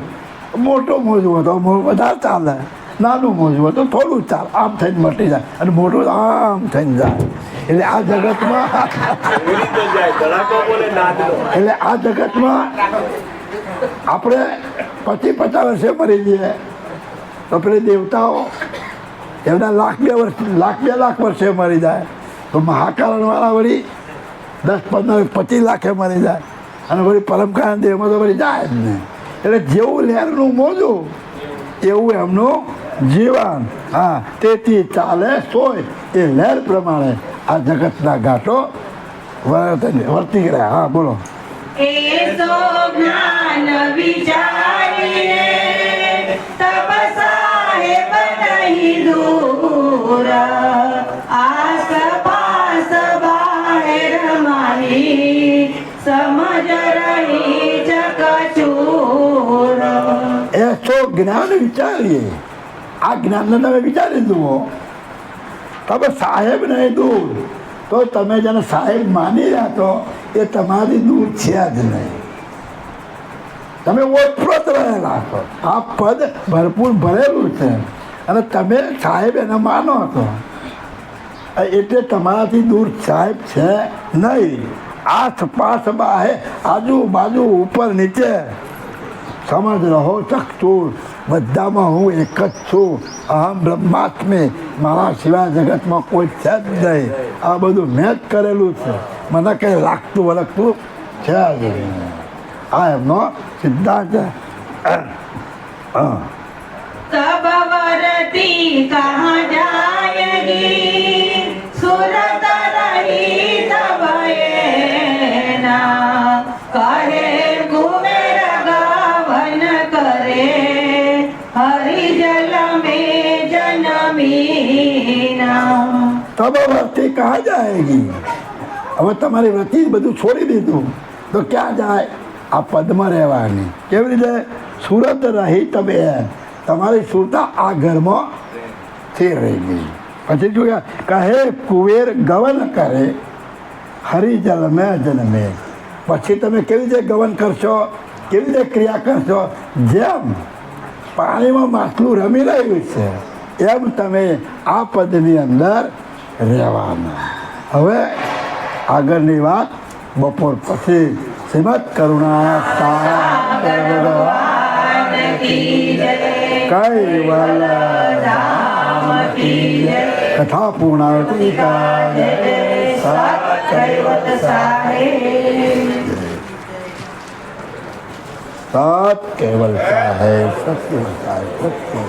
મોટો મોજું હોય તો વધારે ચાલે, નાનું મોજું હોય તો થોડું ચાલે, આમ થઈને મટી જાય અને મોટું આમ થઈને જાય. એટલે આ જગતમાં એટલે આ જગતમાં આપણે 50-50 વર્ષે મરી જઈએ તો પેલી દેવતાઓ એમના લાખ બે લાખ વર્ષે મરી જાય. તો મહાકારણવાળા વળી 10-15-25 લાખે મરી જાય અને વળી પરમકાંડ દેહમાં તો વળી જાય જ નહીં. એટલે જેવું લહેરનું મોજું એવું એમનું જીવન. હા, તેથી ચાલે સોય એ લહેર પ્રમાણે આ જગતના ઘાટો વર્તી રહ્યા. હા, બોલો. એસો જ્ઞાન વિચારીને તબ સાહેબ નહીં દૂર આસપાસ બાહેર મારી સમજ રહી ચકચૂર. એસો જ્ઞાન વિચારીએ, આ જ્ઞાનને તમે વિચારી જુઓ. તમે સાહેબ નહીં દૂર, તો તમે જેને સાહેબ માની રહ્યા છો એ તમારી દૂર છે જ નહીં. તમે ઓળખોત રહેલા છો. આ પદ ભરપૂર ભરેલું છે અને તમે સાહેબ એને માનો છો એટલે તમારાથી દૂર સાહેબ છે નહીં. આસપાસ બાહે આજુબાજુ ઉપર નીચે સમજ રહો ચકચૂર, બધામાં હું એક જ છું. અહમ બ્રહ્માસ્મિ, મારા સિવાય જગતમાં કોઈ છે જ નહીં. આ બધું મેં જ કરેલું છે, મને કંઈ લાગતું વળગતું છે જ નહીં. આ એમનો સિદ્ધાંત છે. तब वरती कहाँ जाएगी सुरत रही तब ये ना कहे कुबेर गावन करे हरिजल में जन्मीना. તબ વ્રતિ કહા જાયગી. હવે તમારી વ્રતિ બધું છોડી દીધું તો ક્યાં જાય? આ પદમાં રહેવાની. કેવી રીતે? સુરત રહી તબે, તમારી સુરતા આ ઘરમાં સ્થિર રહી ગઈ. પછી જોયા કહે કુવેર ગવન કરે હરિજલ મેં જન્મે. પછી તમે કેવી રીતે ગવન કરશો, કેવી રીતે ક્રિયા કરશો? જેમ પાણીમાં માછલું રમી રહ્યું છે એમ તમે આ પદની અંદર રહેવાના. હવે આગળની વાત બપોર પછી શ્રીમદ કરુણા કૈવલ કથા પૂર્ણાવતી સત કેવલ સાહેબ સત્ય સાહેબ સત્ય.